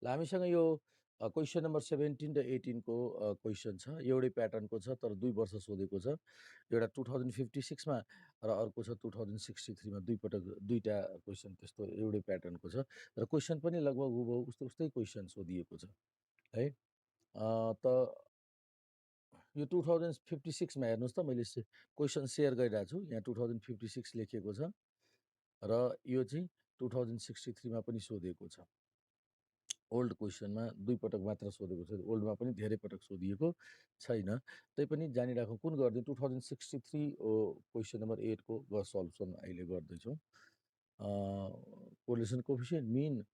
हामीसँग यो question number 17 र 18 को क्वेसन छ। एउटै प्याटर्नको छ तर 2 वर्ष सोधेको छ। एउटा 2056 मा र अर्को छ 2063 मा दुईटा क्वेसन त्यस्तो एउटै प्याटर्नको छ र क्वेसन पनि लगभग हुबहु उस्तै क्वेसन सोधिएको छ है। त यो 2056 मा हेर्नुस् त मैले क्वेसन शेयर गरिरहेको छु। यहाँ 2056 लेखिएको छ र यो चाहिँ 2063 मा पनि सोधिएको छ। ओल्ड क्वेसनमा 2 पटक मात्र सोधेको छ। ओल्डमा पनि धेरै पटक सोधिएको छैन। तैपनि जानिराखौँ कुन गर्दै 2063 क्वेसन नम्बर 8 को सल्युसन अहिले गर्दैछौँ। कोरिलेसन कोफिसिएन्ट मिन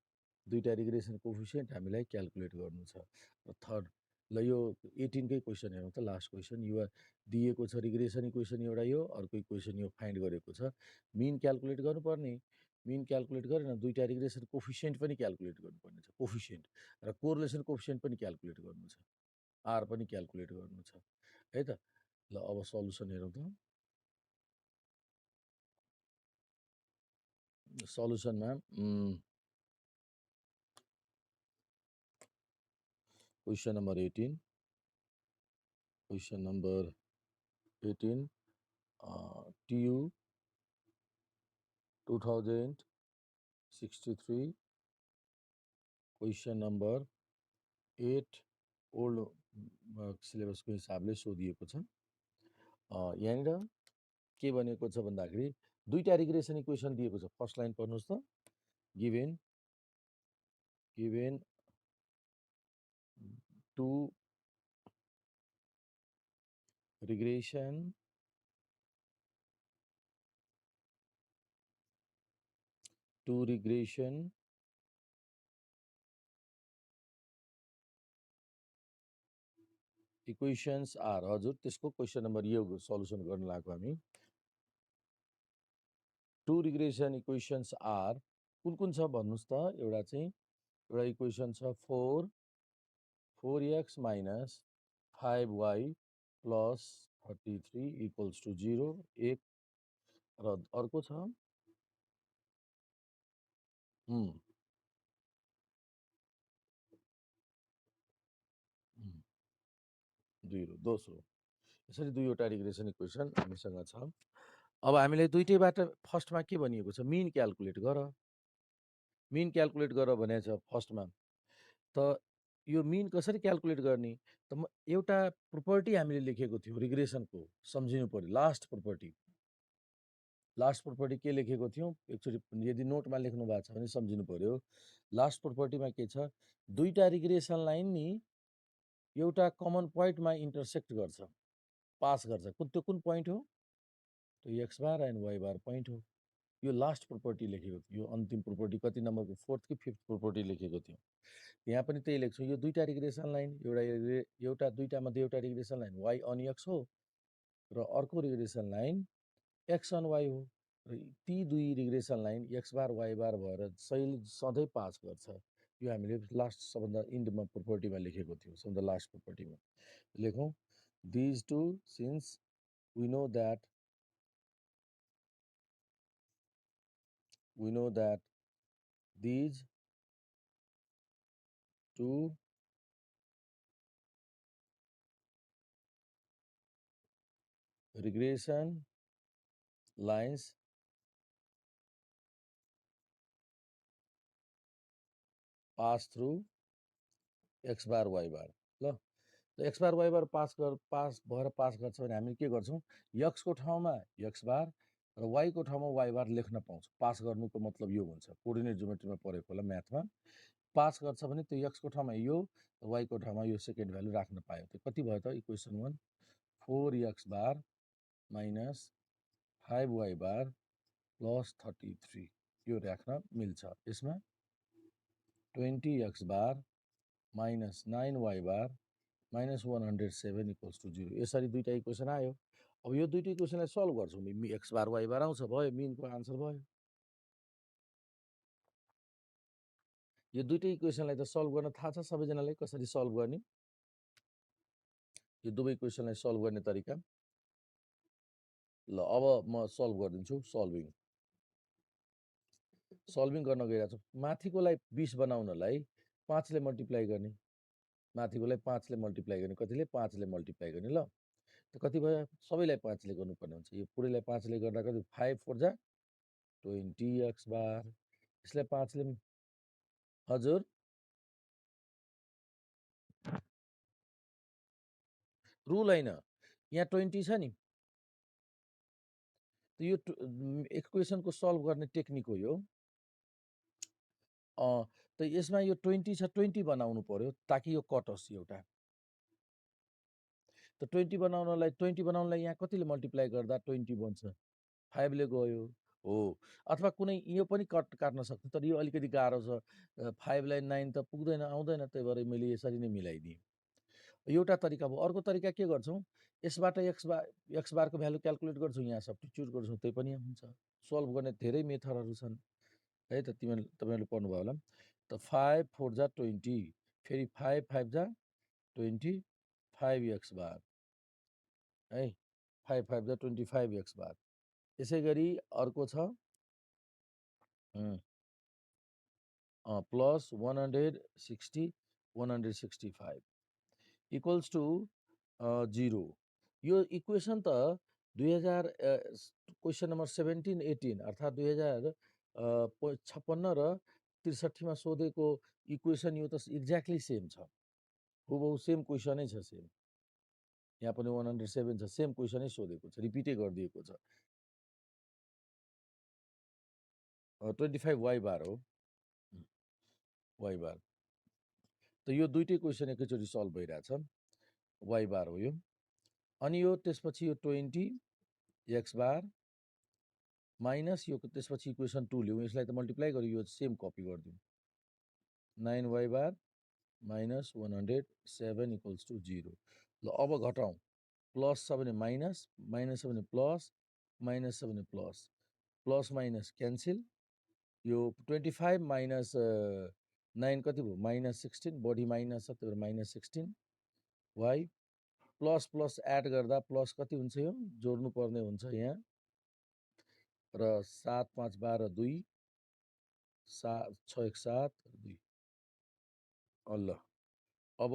दुईटा रिग्रेसन कोफिसिएन्ट हामीलाई क्याल्कुलेट गर्नु छ। र थर्ड ल यो 18 कै क्वेसन हेरौँ त। लास्ट क्वेसन यो दिएको छ रिग्रेसन इक्वेसन एउटा, यो अर्को इक्वेसन यो फाइन्ड गरेको छ। मिन क्याल्कुलेट गर्नुपर्ने, मिन क्याल्कुलेट गरेन दुईटा रिग्रेसन कोफिसिएन्ट पनि क्याल्कुलेट गर्नुपर्ने छ। कोफिसिएन्ट र कोरिलेसन कोफिसिएन्ट पनि क्याल्कुलेट गर्नु छ। आर पनि क्याल्कुलेट गर्नु छ है त। ल अब सल्युसन हेरौँ त। सल्युसनमा question number 18 TU 2063 question number 8 old सिलेबसको हिसाबले सोधिएको छ। यहाँनिर के भनेको छ भन्दाखेरि दुईटा रिग्रेसन इक्वेसन दिएको छ। फर्स्ट लाइन पढ्नुहोस् त। Given two regression equations are. हजुर त्यसको क्वेसन नम्बर यो सल्युसन गर्न लागेको हामी। टु रिग्रेसन इक्वेसन्स आर कुन कुन छ भन्नुस् त। एउटा चाहिँ एउटा इक्वेसन छ 4x minus 5y plus 33 equals to 0 एक। र अर्को छ 0 दोस्रो। यसरी दुईवटा रिग्रेसन इक्वेसन हामीसँग छ। अब हामीले दुईटैबाट फर्स्टमा के भनिएको छ, मिन क्याल्कुलेट गर। मिन क्याल्कुलेट गर भनेको छ फर्स्टमा। त यो मिन कसरी क्याल्कुलेट गर्ने त एउटा प्रोपर्टी हामीले लेखेको थियौँ रिग्रेसनको, सम्झिनु पर्यो। लास्ट प्रोपर्टी के लेखेको थियौँ एकचोटि यदि नोटमा लेख्नु भएको छ भने सम्झिनु पर्यो। लास्ट प्रोपर्टीमा के छ, दुईटा रिग्रेसन लाइन नि एउटा कमन पोइन्टमा इन्टरसेक्ट गर्छ, पास गर्छ। त्यो कुन पोइन्ट हो, त्यो X bar and Y bar point हो। यो लास्ट प्रोपर्टी लेखेको थियो। यो अन्तिम प्रोपर्टी कति नम्बरको, 4th कि 5th प्रोपर्टी लेखेको थियौँ। यहाँ पनि त्यही लेख्छौँ। यो दुईटा रिग्रेसन लाइन दुईटा मध्ये एउटा regression line Y on X हो र अर्को regression line X on Y हो। र ती दुई regression line X bar Y bar भएर सधैँ पास गर्छ। यो हामीले लास्ट सबभन्दा इन्डमा प्रोपर्टीमा लेखेको थियौँ। सबभन्दा लास्ट प्रोपर्टीमा लेखौँ, these two since we know that these two regression lines pass through x bar y bar। ल X bar Y bar pass भएर पास गर्छ भने हामी के गर्छौँ, एक्सको ठाउँमा एक्स बार र वाइको ठाउँमा वाइ बार लेख्न पाउँछ। पास गर्नुको मतलब यो हुन्छ, कोअर्डिनेट ज्योमेट्रीमा पढेको होला म्याथमा। पास गर्छ भने त्यो एक्सको ठाउँमा यो, वाइको ठाउँमा यो सेकेन्ड भ्यालु राख्न पायो। त्यो कति भयो त equation 1, 4x bar minus 5y bar plus 33 यो राख्न मिल्छ। यसमा 20x bar minus 9y bar minus 107 equals to 0। यसरी दुईटा इक्वेसन आयो। अब यो दुईटा इक्वेसनलाई सल्भ गर्छौँ, एक्स बार वाइ बार आउँछ, भयो, मिनको आन्सर भयो। यो दुईटै इक्वेसनलाई त सल्भ गर्न थाहा छ सबैजनालाई, कसरी सल्भ गर्ने। यो दुवै इक्वेसनलाई सल्भ गर्ने तरिका। ल अब म सल्भ गरिदिन्छु। सल्भिङ गर्न गइरहेको छु। माथिकोलाई 20 बनाउनलाई 5 ले मल्टिप्लाई गर्ने, माथिकोलाई 5 ले मल्टिप्लाई गर्ने, कतिले 5 ले मल्टिप्लाई गर्ने ल। त कति भयो? सबैलाई 5 ले गर्नुपर्ने हुन्छ। यो पुरैलाई 5 ले गर्दा कति 5 4 जा 20 एक्स बार। यसलाई 5 ले हजुर रुल हैन। यहाँ 20 छ नि। त यो इक्वेसनको सल्भ गर्ने टेक्निक हो यो। त यसमा यो 20 छ, 20 बनाउनु पर्यो ताकि यो कटोस् एउटा। त 20 बनाउनलाई यहाँ कतिले मल्टिप्लाई गर्दा 20 बन्छ? 5 ले गयो हो। अथवा कुनै यो पनि काट्न सक्छ, तर यो अलिकति गाह्रो छ। 5 लाई 9 त पुग्दैन, आउँदैन, त्यही भएर मैले यसरी नै मिलाइदिएँ। एउटा तरिका भयो। अर्को तरिका के गर्छौँ? यसबाट एक्स बारको भ्यालु क्याल्कुलेट गर्छौँ, यहाँ सब्स्टिट्युट गर्छौँ, त्यही पनि हुन्छ। सल्भ गर्ने धेरै मेथडहरू छन् है त। तपाईँहरूले पढ्नुभयो होला। त 5 4 जा 20, फेरि 5 5 जा 20, 5 एक्स बार है। 5 5 जा 25 एक्स बार। यसै गरी अर्को छ प्लस 160 165 इक्वल्स टु 0। यो इक्वेसन त 2000 क्वेसन नम्बर 17 18 अर्थात् 2056 र 63 मा सोधेको इक्वेसन यो त एक्ज्याक्टली सेम छ। हुबहु सेम क्वेसनै छ, सेम। यहाँ पनि 107 छ, सेम क्वेसनै सोधेको छ, रिपिटै गरिदिएको छ। 25 वाइ बार हो, वाइ बार। त यो दुईटै क्वेसन एकैचोटि सल्भ भइरहेछ। वाइ बार हो यो। अनि यो त्यसपछि यो 20 एक्स बार माइनस यो त्यसपछि इक्वेसन 2 लिउँ। यसलाई त मल्टिप्लाई गर्यो, यो सेम कपी गरिदिउँ। 9 Y bar minus 107 equals to 0। ल अब घटाउँ। प्लस छ भने माइनस, माइनस छ भने प्लस, माइनस छ भने प्लस, प्लस माइनस क्यान्सिल। यो 25 माइनस 9 कति भयो? माइनस 16, बढी माइनस छ, त्यही भएर minus 16 Y. Plus plus add गर्दा प्लस कति हुन्छ? यो जोड्नु पर्ने हुन्छ यहाँ। र 7 5 12 2, 7 6 1 7 2। ल अब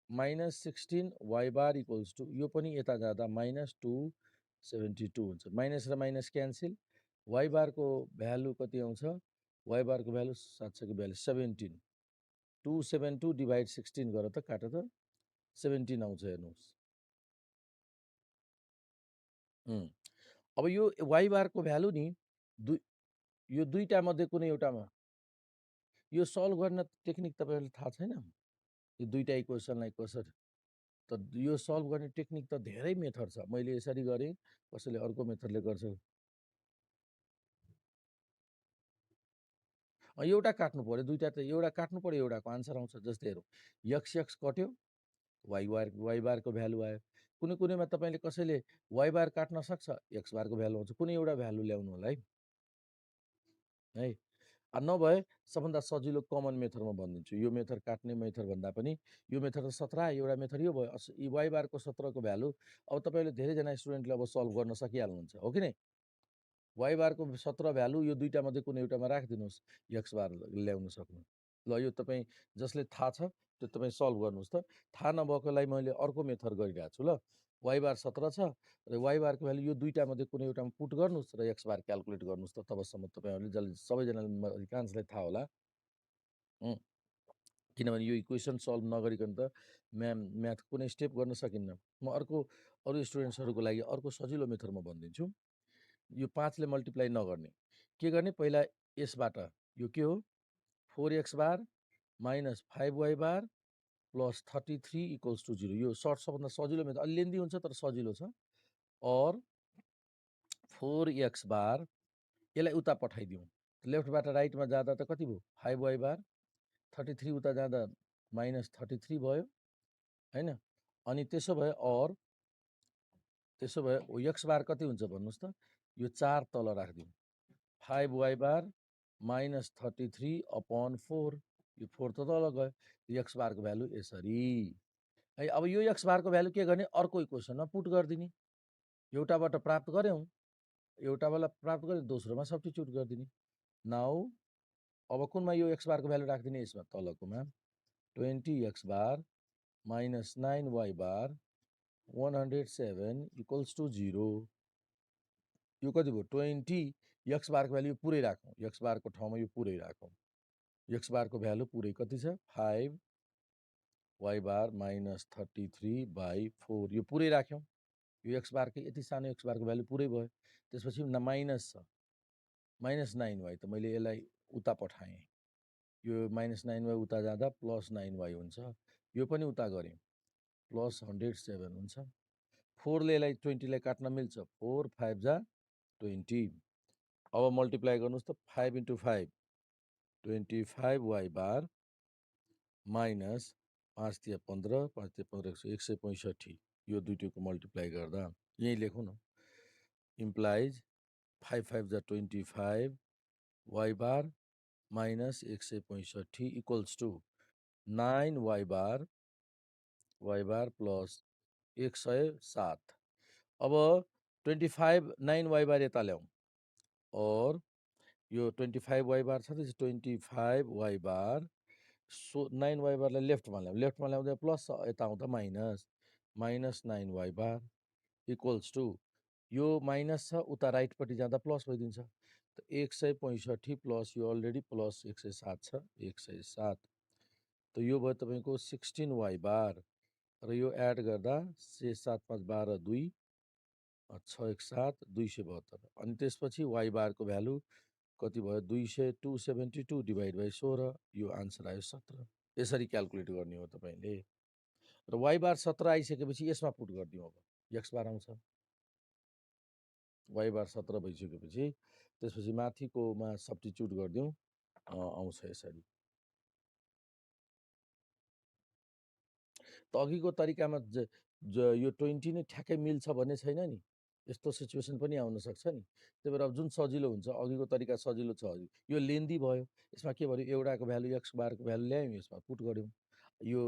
minus 16 Y bar equals to, यो पनि यता जाँदा माइनस 272 हुन्छ। माइनस र माइनस क्यान्सिल। वाइ बारको भ्यालु कति आउँछ? वाइ बारको भ्यालु 742 17। 272 डिभाइड 16 गर त, काट त, 17 आउँछ, हेर्नुहोस्। अब यो वाइ बारको भ्यालु नि यो दुईटा मध्ये कुनै एउटामा, यो सल्भ गर्न टेक्निक तपाईँहरूलाई थाहा छैन? यो दुईटा इक्वेसनलाई कसरी, त यो सल्भ गर्ने टेक्निक त धेरै मेथड छ। मैले यसरी गरेँ, कसैले अर्को मेथडले गर्छ। एउटा काट्नु पर्यो, दुईटा त एउटा काट्नु पर्यो, एउटाको आन्सर आउँछ। जस्तै हेरौँ, एक्स एक्स कट्यो, वाइ बारको भ्यालु आयो। कुनै कुनैमा तपाईँले कसैले वाइ बार काट्न सक्छ, एक्स बारको भ्यालु आउँछ। कुनै एउटा भ्यालु ल्याउनु होला है। नभए सबभन्दा सजिलो कमन मेथडमा भनिदिन्छु। यो मेथड काट्ने मेथड भन्दा पनि यो मेथड त 17 आयो, एउटा मेथड यो भयो। यी वाइ बारको 17 को भ्यालु अब तपाईँले धेरैजना स्टुडेन्टले अब सल्भ गर्न सकिहाल्नुहुन्छ, हो कि नै? वाइ बारको 17 भ्यालु यो दुईटा मध्ये कुनै एउटामा राखिदिनुहोस्, एक्स बार ल्याउन सक्नु। ल यो तपाईँ जसले थाहा छ त्यो तपाईँ सल्भ गर्नुहोस् त। थाहा नभएकोलाई मैले अर्को मेथड गरिरहेको छु। ल वाइ बार 17 छ र वाइ बारको भ्यालु यो दुईटा मध्ये कुनै एउटामा पुट गर्नुहोस् र एक्स बार क्याल्कुलेट गर्नुहोस् त। तबसम्म तपाईँहरूले सबैजनाले अधिकांशलाई थाहा होला। किनभने यो इक्वेसन सल्भ नगरिकन त म्याथ कुनै स्टेप गर्न सकिन्न। म अरू स्टुडेन्ट्सहरूको लागि अर्को सजिलो मेथडमा भनिदिन्छु। यो 5 ले मल्टिप्लाई नगर्ने, के गर्ने? पहिला यसबाट यो के हो? 4x bar minus 5 Y bar plus 33 equals to 0। यो सबभन्दा सजिलो मेथड, अलि लेन्दी हुन्छ तर सजिलो छ। और 4x बार, यसलाई उता पठाइदिउँ। लेफ्टबाट राइटमा जाँदा त कति भयो? 5 वाइ बार, 33 उता जाँदा माइनस 33 भयो हैन। अनि त्यसो भए एक्स बार कति हुन्छ भन्नुहोस् त? यो 4 तल राखिदिउँ। 5 वाइ बार माइनस 33 अपॉन 4, यो 4 त तल गयो। एक्स बारको भ्यालु यसरी है। अब यो एक्स बारको भ्यालु के गर्ने? अर्को इक्वेसनमा पुट गरिदिने। एउटाबाट प्राप्त गऱ्यौँ, एउटाबाट प्राप्त गऱ्यौँ, दोस्रोमा सब्स्टिट्युट गरिदिने। नाउ अब कुनमा यो एक्स बारको भ्यालु राखिदिने यसमा तलकोमा 20x bar minus 9y bar 107 equals to 0। यो कति भयो 20 एक्स बारको भ्यालु यो पुरै राखौँ, एक्स बारको ठाउँमा यो पुरै राखौँ। एक्स बारको भ्यालु पुरै कति छ 5y बार माइनस 33/4 यो पुरै राख्यौँ। यो एक्स बारकै यति सानो एक्स बारको भ्यालु पुरै भयो। त्यसपछि माइनस छ माइनस 9y त मैले यसलाई उता पठाएँ। यो माइनस 9y उता जाँदा प्लस 9y हुन्छ। यो पनि उता गऱ्यौँ प्लस 107 हुन्छ। 4ले यसलाई 20लाई काट्न मिल्छ, 4 5 जा 20। अब मल्टिप्लाई गर्नुहोस् त 5 × 5 25y बार माइनस 5 तिया 15 5 तिया 15 165 यो दुईटैको मल्टिप्लाई गर्दा यहीँ लेखौँ न इम्प्लाइज 5 5 जा 25 y bar minus 165 equals to 9y bar plus 107। अब 25 9y बार यता ल्याउँ और यो 25y बार छ त्यसपछि 25y बार 9y बारलाई लेफ्टमा ल्याउँदा प्लस यता आउँदा minus 9y bar equals to यो माइनस छ उता राइटपट्टि जाँदा प्लस भइदिन्छ। त 165 प्लस यो अलरेडी प्लस 107 छ 107। त यो भयो तपाईँको 16y बार र यो एड गर्दा 6 7 5 12 2 6 1 7 272। अनि त्यसपछि y बारको भ्यालु कति भयो 272 डिभाइड बाई 16 यो आन्सर आयो 17। यसरी क्यालकुलेट गर्ने हो तपाईँले। र y बार 17 आइसकेपछि यसमा पुट गरिदिउँ। अब एक्स बार आउँछ y बार 17 भइसकेपछि त्यसपछि माथिकोमा सब्स्टिट्युट गरिदिउँ आउँछ यसरी। त अघिको तरिकामा यो 20 नै ठ्याक्कै मिल्छ भन्ने छैन नि, यस्तो सिचुएसन पनि आउन सक्छ नि। त्यही भएर अब जुन सजिलो हुन्छ अघिको तरिका सजिलो छ। यो लेन्दी भयो, यसमा के भयो एउटाको भ्यालु एक्स बारको भ्यालु ल्यायौँ यसमा पुट गऱ्यौँ। यो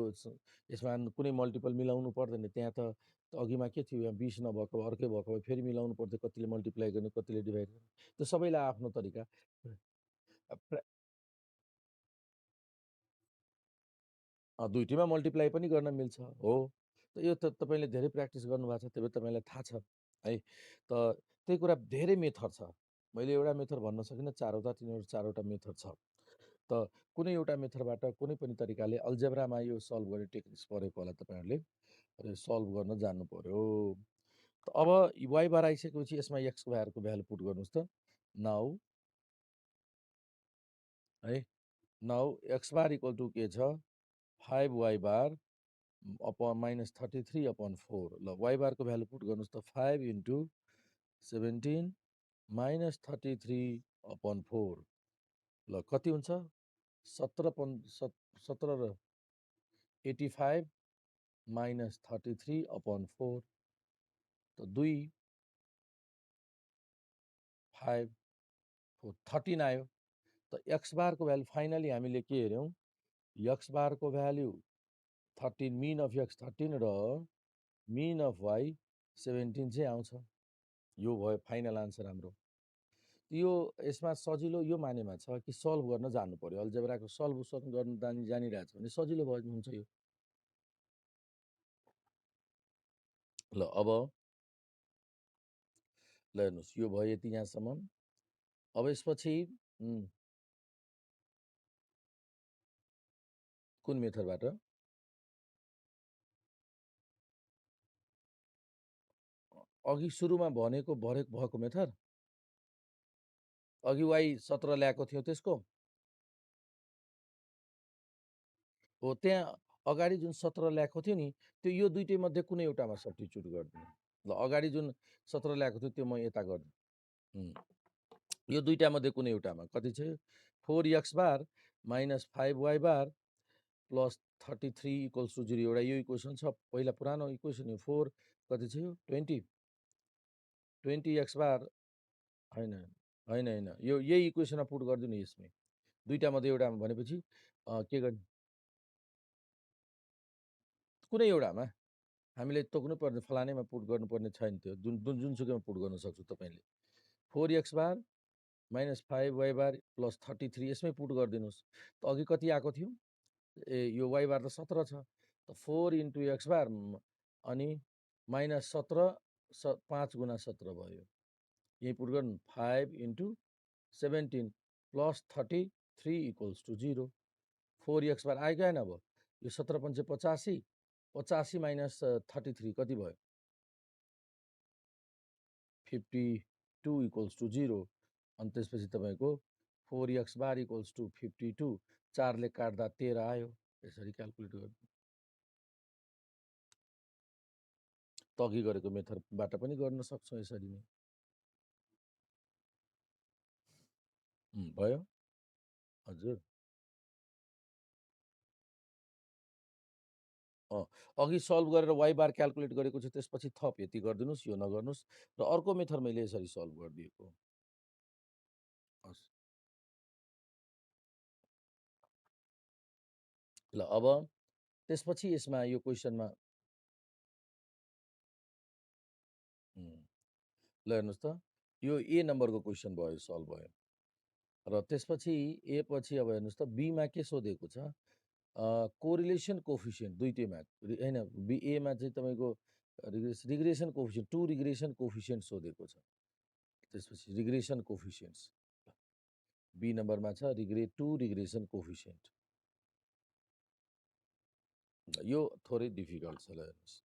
यसमा कुनै मल्टिपल मिलाउनु पर्दैन। त्यहाँ त अघिमा के थियो यहाँ 20 नभएको अर्कै भएको भए फेरि मिलाउनु पर्थ्यो, कतिले मल्टिप्लाई गर्ने कतिले डिभाइड गर्ने। त्यो सबैलाई आफ्नो तरिका। दुइटैमा मल्टिप्लाई पनि गर्न मिल्छ हो। त यो त तपाईँले धेरै प्र्याक्टिस गर्नुभएको छ, त्यही भएर तपाईँलाई थाहा छ है। त त्यही कुरा धेरै मेथड छ, मैले एउटा मेथड भन्न सकिनँ, चारवटा मेथड छ। त कुनै एउटा मेथडबाट कुनै पनि तरिकाले अल्जेब्रामा यो सल्भ गर्ने टेक्निक्स परेको होला तपाईँहरूले, र सल्भ गर्न जान्नु पर्यो। त अब y बार आइसकेपछि यसमा एक्स बारको भ्यालु पुट गर्नुहोस् त। नाउ है now x bar equal to के छ 5y बार अपन माइनस 33/4। ल y बारको भ्यालु पुट गर्नुहोस् त 5 × 17 माइनस 33/4। ल कति हुन्छ 17 र 85 माइनस 33/4। त 2 5 4 13 आयो। त एक्स बारको भ्यालु फाइनली हामीले के हेऱ्यौँ एक्स बारको भ्याल्यु 13 मिन अफ एक्स 13 र मिन अफ वाइ 17 चाहिँ आउँछ। यो भयो फाइनल आन्सर हाम्रो। यो यसमा सजिलो यो मानेमा छ कि सल्भ गर्न जान्नु पर्यो। अल्जेब्राको सल्भ गर्न जानिरहेछ भने सजिलो हुन्छ यो। ल अब ल हेर्नुहोस् यो भयो यति यहाँसम्म। अब यसपछि कुन मेथडबाट अघि सुरुमा भएको मेथड अघि y 17 ल्याएको थियो त्यसको हो, त्यहाँ अगाडि जुन 17 ल्याएको थियो नि त्यो यो दुईटै मध्ये कुनै एउटामा सब्स्टिट्युट गरिदिनु। ल अगाडि जुन 17 ल्याएको थियो त्यो म यता गरिदिउँ। यो दुईटा मध्ये कुनै एउटामा कति छ 4x bar minus 5y bar plus 33 equals to 0 एउटा यो इक्वेसन छ। पहिला पुरानो इक्वेसन यो 4 कति छ यो 20x बार होइन होइन होइन यो यही इक्वेसनमा पुट गरिदिनु यसमै दुईटा मध्ये एउटामा भनेपछि के गर्ने कुनै एउटामा हामीले तोक्नु पर्ने फलानैमा पुट गर्नुपर्ने छैन। त्यो जुनसुकैमा पुट गर्न सक्छु। तपाईँले 4x बार -5 वाई बार प्लस 33 यसमै पुट गरिदिनुहोस्। त अघि कति आएको थियो? यो वाई बार त 17 छ। त 4 इन्टु एक्स बार अनि -17 5 गुणा 17 भयो। यही पुट गर्नु 5 into 17 plus 33 equals to 0। 4 X bar आयो कि आएन? अब यो 17 पंचे 85 85 माइनस 33 कति भयो? 52 इक्वल्स टु 0। अनि त्यसपछि तपाईँको 4 एक्स बार इक्वल्स टु 52 4ले काट्दा 13 आयो। यसरी क्याल्कुलेट गर्नु। अघि गरेको मेथडबाट पनि गर्न सक्छौँ यसरी नै। भयो? हजुर। अघि सल्भ गरेर वाई बार क्याल्कुलेट गरेको छु, त्यसपछि थप यति गरिदिनुहोस्, यो नगर्नुहोस्। र अर्को मेथड मैले यसरी सल्भ गरिदिएको। हस्। ल अब त्यसपछि यसमा यो क्वेसनमा ल हेर्नुहोस् त, यो ए नम्बरको क्वेसन भयो, सल्भ भयो। र त्यसपछि ए पछि अब हेर्नुहोस् त, बीमा के सोधेको छ? कोरिलेसन कोफिसियन्ट दुईटैमा होइन, एमा चाहिँ तपाईँको रिग्रेसन कोफिसियन्ट 2 रिग्रेसन कोफिसियन्ट सोधेको छ। त्यसपछि रिग्रेसन कोफिसियन्ट्स बी नम्बरमा छ 2 रिग्रेसन कोफिसियन्ट। यो थोरै डिफिकल्ट छ। ल हेर्नुहोस्,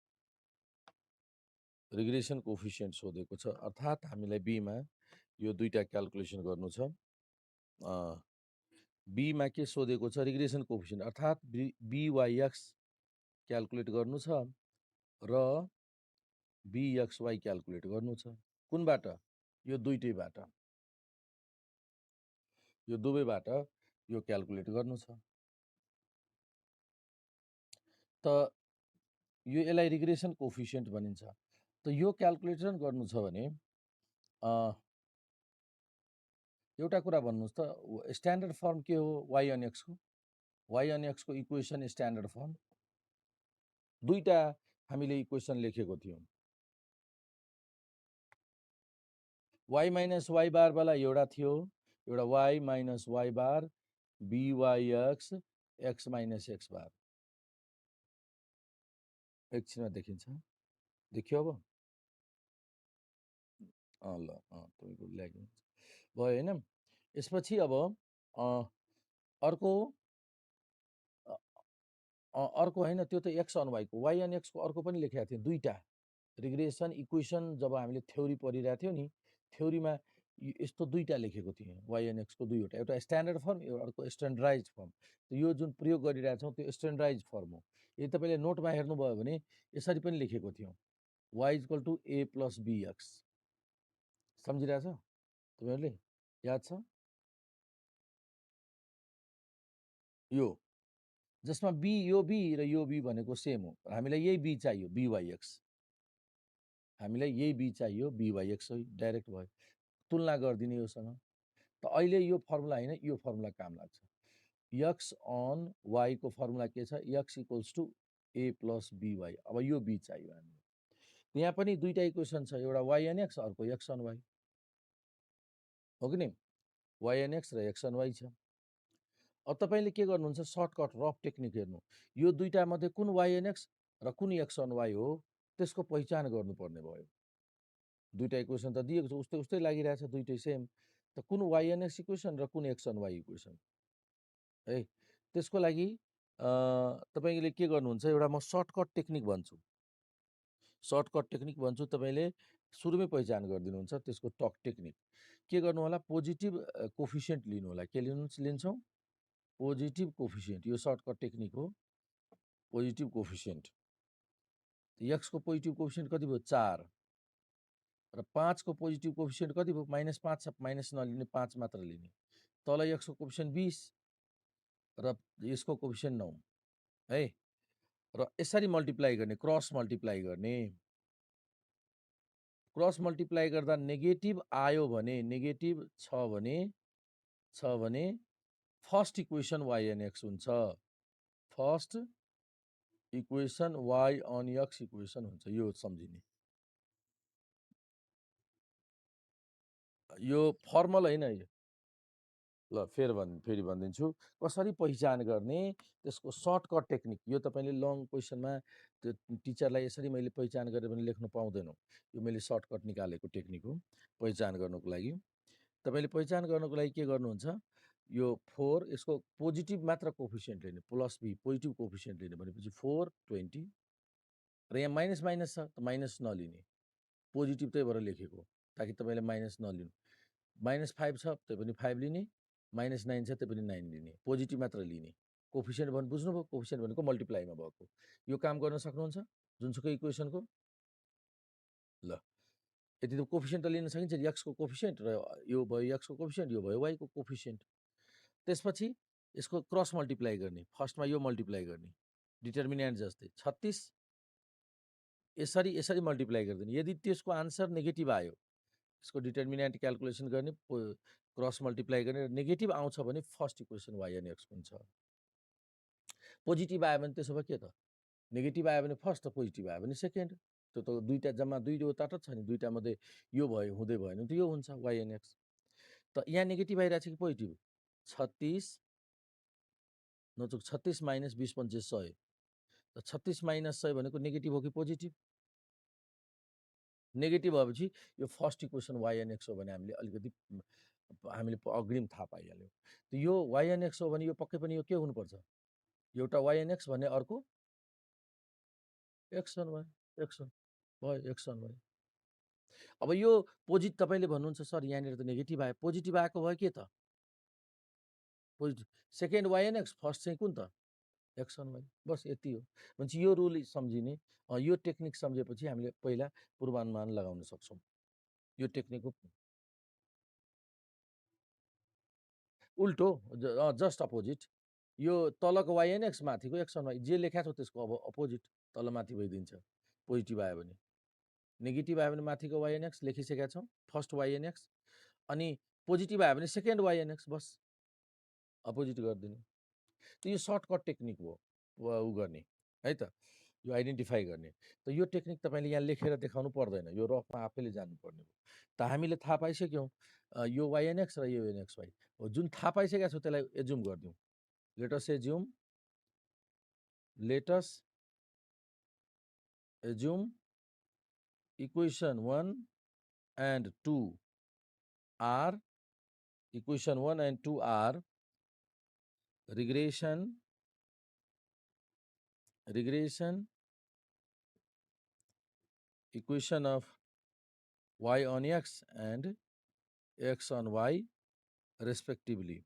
रिग्रेसन कोफिसियन्ट सोधेको छ, अर्थात् हामीलाई बीमा यो दुईटा क्याल्कुलेसन गर्नु छ। बीमा के सोधेको छ? रिग्रेसन कोफिसियन्ट, अर्थात् बीवाईएक्स क्याल्कुलेट गर्नु छ र बीएक्सवाई क्याल्कुलेट गर्नु छ। कुनबाट? यो दुईटैबाट, यो दुवैबाट यो क्याल्कुलेट गर्नु छ। त यो यसलाई रिग्रेसन कोफिसियन्ट भनिन्छ। त यो क्याल्कुलेसन गर्नु छ भने एउटा कुरा भन्नुहोस् त, स्ट्यान्डर्ड फर्म के हो? वाई अनि एक्सको, वाई अनि एक्सको इक्वेसन स्ट्यान्डर्ड फर्म दुईटा हामीले इक्वेसन लेखेको थियौँ। वाई माइनस वाई बार वाला एउटा थियो, एउटा वाई माइनस वाई बार बीवाईएक्स एक्स माइनस एक्स बार। एकछिनमा देखिन्छ, देखियो अब? ल तपाईँको ल्यागिङ भयो होइन? यसपछि अब अर्को होइन, त्यो त एक्स अन वाईको, वाई अनि एक्सको अर्को पनि लेखेका थियौँ दुईटा रिग्रेसन इक्वेसन। जब हामीले थ्योरी पढिरहेको थियौँ नि, थ्योरीमा यस्तो दुईटा लेखेको थिएँ, वाई एन एक्सको दुईवटा, एउटा स्ट्यान्डर्ड फर्म, अर्को स्ट्यान्डर्डाइज फर्म। यो जुन प्रयोग गरिरहेछौँ त्यो स्ट्यान्डर्डाइज फर्म हो। यदि तपाईँले नोटमा हेर्नुभयो भने यसरी पनि लेखेको थियौँ, Y equal to A plus BX. सम्झिरहेछ तपाईँहरूले? याद छ? यो जसमा बी, यो बी र यो बी भनेको सेम हो। हामीलाई यही बी चाहियो, बीवाईएक्स। हामीलाई यही बी चाहियो, बीवाईएक्स डाइरेक्ट भयो, तुलना गरिदिने योसँग। त अहिले यो फर्मुला होइन, यो फर्मुला काम लाग्छ। एक्स अन वाई को फर्मुला के छ? X equals to A plus b y. अब यो बी चाहियो हामीलाई। यहाँ पनि दुईटा इक्वेसन छ, एउटा वाई एन एक्स, अर्को एक्स अन वाई, हो कि नि? वाई एन एक्स र एक्स अन वाई छ। अब तपाईँले के गर्नुहुन्छ? सर्टकट रफ टेक्निक हेर्नु, यो दुईटा मध्ये कुन वाई एन एक्स र कुन एक्स अन वाई हो त्यसको पहिचान गर्नुपर्ने भयो। दुईटा इक्वेसन त दिएको छ, उस्तै उस्तै लागिरहेछ, दुईटै सेम। त कुन वाई एन एक्स इक्वेसन र कुन एक्स अन वाई इक्वेसन है? त्यसको लागि तपाईँले के गर्नुहुन्छ? एउटा म सर्टकट टेक्निक भन्छु, तपाईँले सुरुमै पहिचान गरिदिनुहुन्छ त्यसको टक टेक्निक। के गर्नु होला? पोजिटिभ कोफिसियन्ट लिनु होला। के लिन्छौँ? Positive coefficient. यो सर्टकट टेक्निक हो, पोजिटिभ कोफिसियन्ट। एक्सको पोजिटिभ कोफिसियन्ट कति भयो? 4 र 5 को पोजिटिभ कोफिसियन्ट कति भयो? -5 छ, माइनस नलिने 5 मात्र लिने। तल एक्सको कोफिसियन्ट 20 र यसको कोफिसियन्ट 9 है। र यसरी मल्टिप्लाई गर्ने, क्रस मल्टिप्लाई गर्ने। क्रस मल्टिप्लाई गर्दा नेगेटिभ आयो भने, नेगेटिभ छ भने first equation Y on x हुन्छ। First equation Y on X equation हुन्छ। यो सम्झिने, यो फर्मल होइन, ल फेरि भनिदिन्छु कसरी पहिचान गर्ने त्यसको सर्टकट टेक्निक। यो तपाईँले लङ क्वेसनमा त्यो टिचरलाई यसरी मैले पहिचान गरेर भने लेख्नु पाउँदैनौँ। यो मैले सर्टकट निकालेको टेक्निक हो पहिचान गर्नुको लागि। तपाईँले पहिचान गर्नुको लागि के गर्नुहुन्छ, यो 4 यसको पोजिटिभ मात्र कोफिसिएन्ट लिने, प्लस बी पोजिटिभ कोफिसिएन्ट लिने भनेपछि 4 20 र यहाँ माइनस माइनस छ त माइनस नलिने, पोजिटिभ त्यही भएर लेखेको ताकि तपाईँले माइनस नलिनु। -5 छ त्यही पनि 5 लिने, -9 छ त्यही पनि 9 लिने, पोजिटिभ मात्र लिने। कोफिसिएन्ट भन्नु बुझ्नुभयो, कोफिसिएन्ट भनेको मल्टिप्लाईमा भएको। यो काम गर्न सक्नुहुन्छ जुनसुकै इक्वेसनको। ल यदि त कोफिसिएन्ट त लिन सकिन्छ, एक्सको कोफिसिएन्ट र यो भयो एक्सको कोफिसिएन्ट, यो भयो वाईको कोफिसिएन्ट। त्यसपछि यसको क्रस मल्टिप्लाई गर्ने, फर्स्टमा यो मल्टिप्लाई गर्ने डिटर्मिनेन्ट जस्तै 36 यसरी यसरी मल्टिप्लाई गरिदिने। यदि त्यसको आन्सर नेगेटिभ आयो, यसको डिटर्मिनेन्ट क्यालकुलेसन गर्ने, क्रस मल्टिप्लाई गर्ने र नेगेटिभ आउँछ भने first equation Y on x हुन्छ। पोजिटिभ आयो भने त्यसो भए के त, नेगेटिभ आयो भने फर्स्ट र पोजिटिभ आयो भने सेकेन्ड। त्यो त दुईवटा जम्मा दुईवटा त छ नि, दुईवटा मध्ये यो भयो हुँदै भयो भने त यो हुन्छ वाई एन एक्स। त यहाँ नेगेटिभ आइरहेको छ कि पोजिटिभ, 36 नचुक 36 माइनस 20 पंचे 100। त 36 माइनस 100 भनेको नेगेटिभ हो कि पोजिटिभ? नेगेटिभ भएपछि यो first equation Y on x हो भने हामीले अलिकति हामीले अग्रिम थाहा पाइहाल्यौँ। त यो वाई एन एक्स हो भने यो पक्कै पनि यो के हुनुपर्छ, एउटा वाई एन एक्स भने अर्को एक्स वान भयो, एक्स वान भयो, एक्स वान भयो। अब यो पोजिटिभ तपाईँले भन्नुहुन्छ सर यहाँनिर त नेगेटिभ आयो, पोजिटिभ आएको भयो के त, positive second y on x, first चाहिँ कुन त एक्स वान भयो। बस यति हो। भनेपछि यो रुल सम्झिने, यो टेक्निक सम्झेपछि हामीले पहिला पूर्वानुमान लगाउन सक्छौँ। यो टेक्निकको उल्टो, जस्ट अपोजिट। यो तलको वाई एन एक्स माथिको एक्स वान वाई, जे लेखाएको छ त्यसको अब अपोजिट तल माथि भइदिन्छ। पोजिटिभ आयो भने, नेगेटिभ आयो भने माथिको वाई एन एक्स लेखिसकेका छौँ, फर्स्ट वाई एन एक्स, अनि पोजिटिभ आयो भने सेकेन्ड वाई एन एक्स, बस अपोजिट गरिदिने। त यो सर्टकट टेक्निक हो ऊ गर्ने है त, यो आइडेन्टिफाई गर्ने। त यो टेक्निक तपाईँले यहाँ लेखेर देखाउनु पर्दैन, यो रफमा आफैले जानुपर्ने हो। त हामीले थाहा पाइसक्यौँ यो वाई एन एक्स र यो एन एक्स वाई हो। जुन थाहा पाइसकेका छौँ त्यसलाई एज्युम गरिदिउँ। Let's assume equation 1 and 2 are equation 1 and 2 are regression equation of y on x and x on y respectively.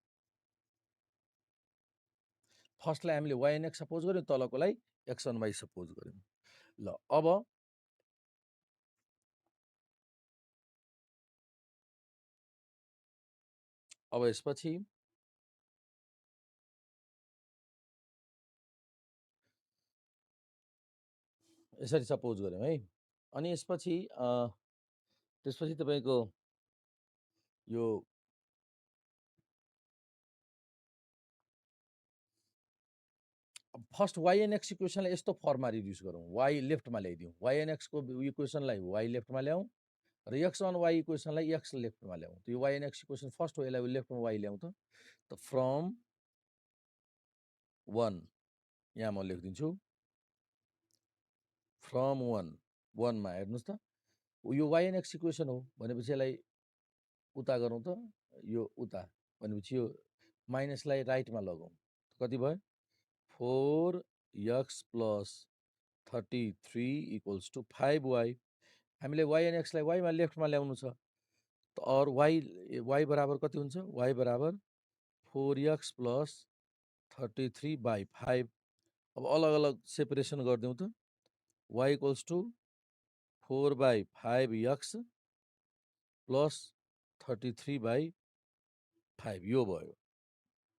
फर्स्टलाई हामीले y on x सपोज गर्यौँ, तलकोलाई x on y सपोज गर्यौँ। ल अब यसपछि यसरी सपोज गऱ्यौँ है। अनि यसपछि त्यसपछि तपाईँको यो फर्स्ट वाई एन एक्स इक्वेसनलाई यस्तो फर्ममा रिड्युस गरौँ, वाई लेफ्टमा ल्याइदिउँ, वाई एन एक्सको इक्वेसनलाई वाई लेफ्टमा ल्याउँ र एक्स अन वाई इक्वेसनलाई एक्स लेफ्टमा ल्याउँ। त यो y on x equation first हो, यसलाई लेफ्टमा वाई ल्याउँ त फ्रम 1 यहाँ म लेखिदिन्छु, फ्रम 1 मा हेर्नुहोस् त, यो वाई एन एक्स इक्वेसन हो भनेपछि यसलाई उता गरौँ त, यो उता भनेपछि यो माइनसलाई राइटमा लगाउँ, कति भयो 4x + 33 = 5y। हामीले वाई एन एक्सलाई वाईमा लेफ्टमा ल्याउनु छ, त और वाई बराबर कति हुन्छ, वाई बराबर 4x + 33/5। अब अलग अलग सेपरेसन गरिदिउँ त, y = 4/5x + 33/5 यो भयो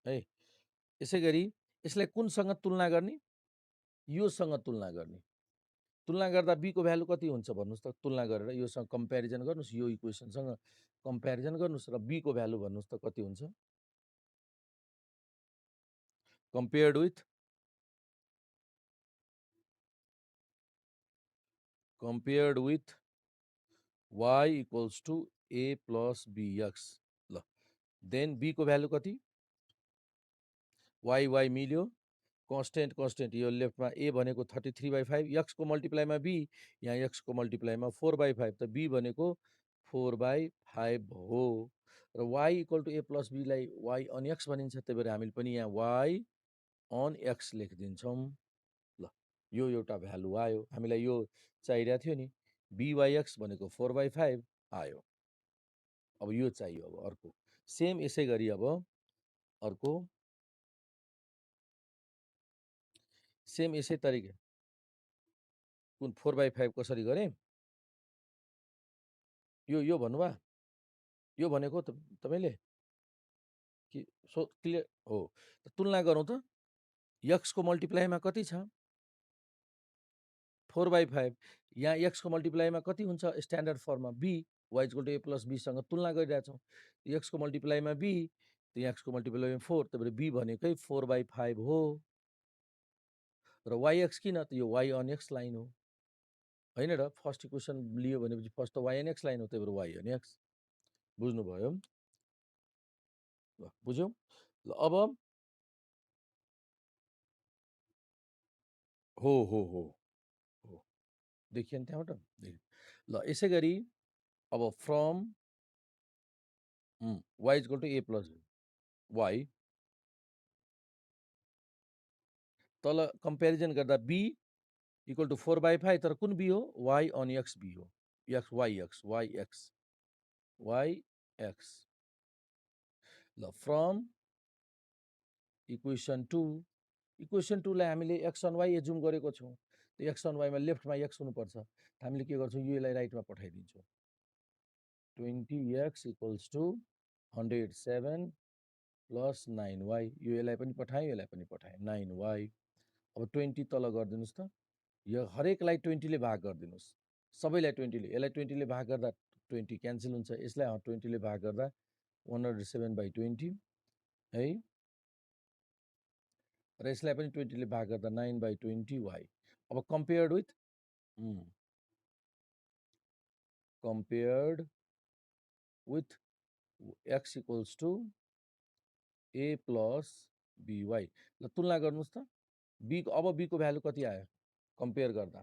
है। यसै गरी यसलाई कुनसँग तुलना गर्ने, योसँग तुलना गर्ने। तुलना गर्दा b को भ्यालु कति हुन्छ भन्नुहोस् त, तुलना गरेर योसँग कम्पेरिजन गर्नुहोस्, यो इक्वेसनसँग कम्पेरिजन गर्नुहोस् र b को भ्यालु भन्नुहोस् त कति हुन्छ, compared with y = a + bx। ल देन बी को भ्यालु कति वाई वाई मिल्यो कन्स्टेन्ट यो लेफ्टमा ए भनेको 33/5 एक्सको मल्टिप्लाईमा बी यहाँ एक्सको मल्टिप्लाईमा 4/5 त बी भनेको 4/5 हो र Y equal to A plus बीलाई वाई अन एक्स भनिन्छ त्यही भएर हामीले पनि यहाँ वाई अन एक्स लेखिदिन्छौँ ल यो एउटा भ्यालु आयो हामीलाई यो चाहिरहेको थियो नि बीवाईएक्स भनेको 4/5 आयो अब यो चाहियो अब अर्को सेम यसै गरी अब अर्को सेम यसै तरिका कुन 4/5 कसरी गरेँ यो भन्नुभयो यो भनेको तपाईँले कि सो क्लियर हो तुलना गरौँ त एक्सको मल्टिप्लाईमा कति छ 4/5 यहाँ एक्सको मल्टिप्लाईमा कति हुन्छ स्ट्यान्डर्ड फर्ममा B Y equal to A plus बीसँग तुलना गरिरहेछौँ एक्सको मल्टिप्लाईमा बी यहाँ एक्सको मल्टिप्लाईमा 4 त्यही भएर बी भनेकै 4/5 हो र वाइएक्स किन त यो वाइ अन एक्स लाइन हो होइन र फर्स्ट इक्वेसन लियो भनेपछि फर्स्ट त वाइ एन एक्स लाइन हो त्यही भएर वाइ एन एक्स बुझ्नुभयो ल बुझ्यौँ ल अब हो हो हो हो देखियो नि त्यहाँबाट ल यसै गरी अब from y equal to A plus y तल कम्पेरिजन गर्दा बी इक्वल टु 4/5 तर कुन बी हो वाइ अन एक्स बी हो एक्स वाइ एक्स ल फ्रम इक्वेसन 2 इक्वेसन 2 लाई हामीले एक्स अन वाइ एजुम गरेको छौँ त्यो एक्स अन वाइमा लेफ्टमा एक्स हुनुपर्छ हामीले के गर्छौँ योलाई राइटमा पठाइदिन्छौँ 20x equals to 107 plus 9y यो यसलाई पनि पठाएँ यसलाई पनि पठाएँ 9y अब 20 तल गरिदिनुहोस् त यो हरेकलाई 20ले भाग गरिदिनुहोस् सबैलाई 20ले यसलाई 20ले भाग गर्दा 20 क्यान्सल हुन्छ यसलाई 20ले भाग गर्दा 107/20 है र यसलाई पनि 20ले भाग गर्दा 9/20y अब compared with x equals to A plus b y ल तुलना गर्नुहोस् त बीको अब बीको भ्यालु कति आयो कम्पेयर गर्दा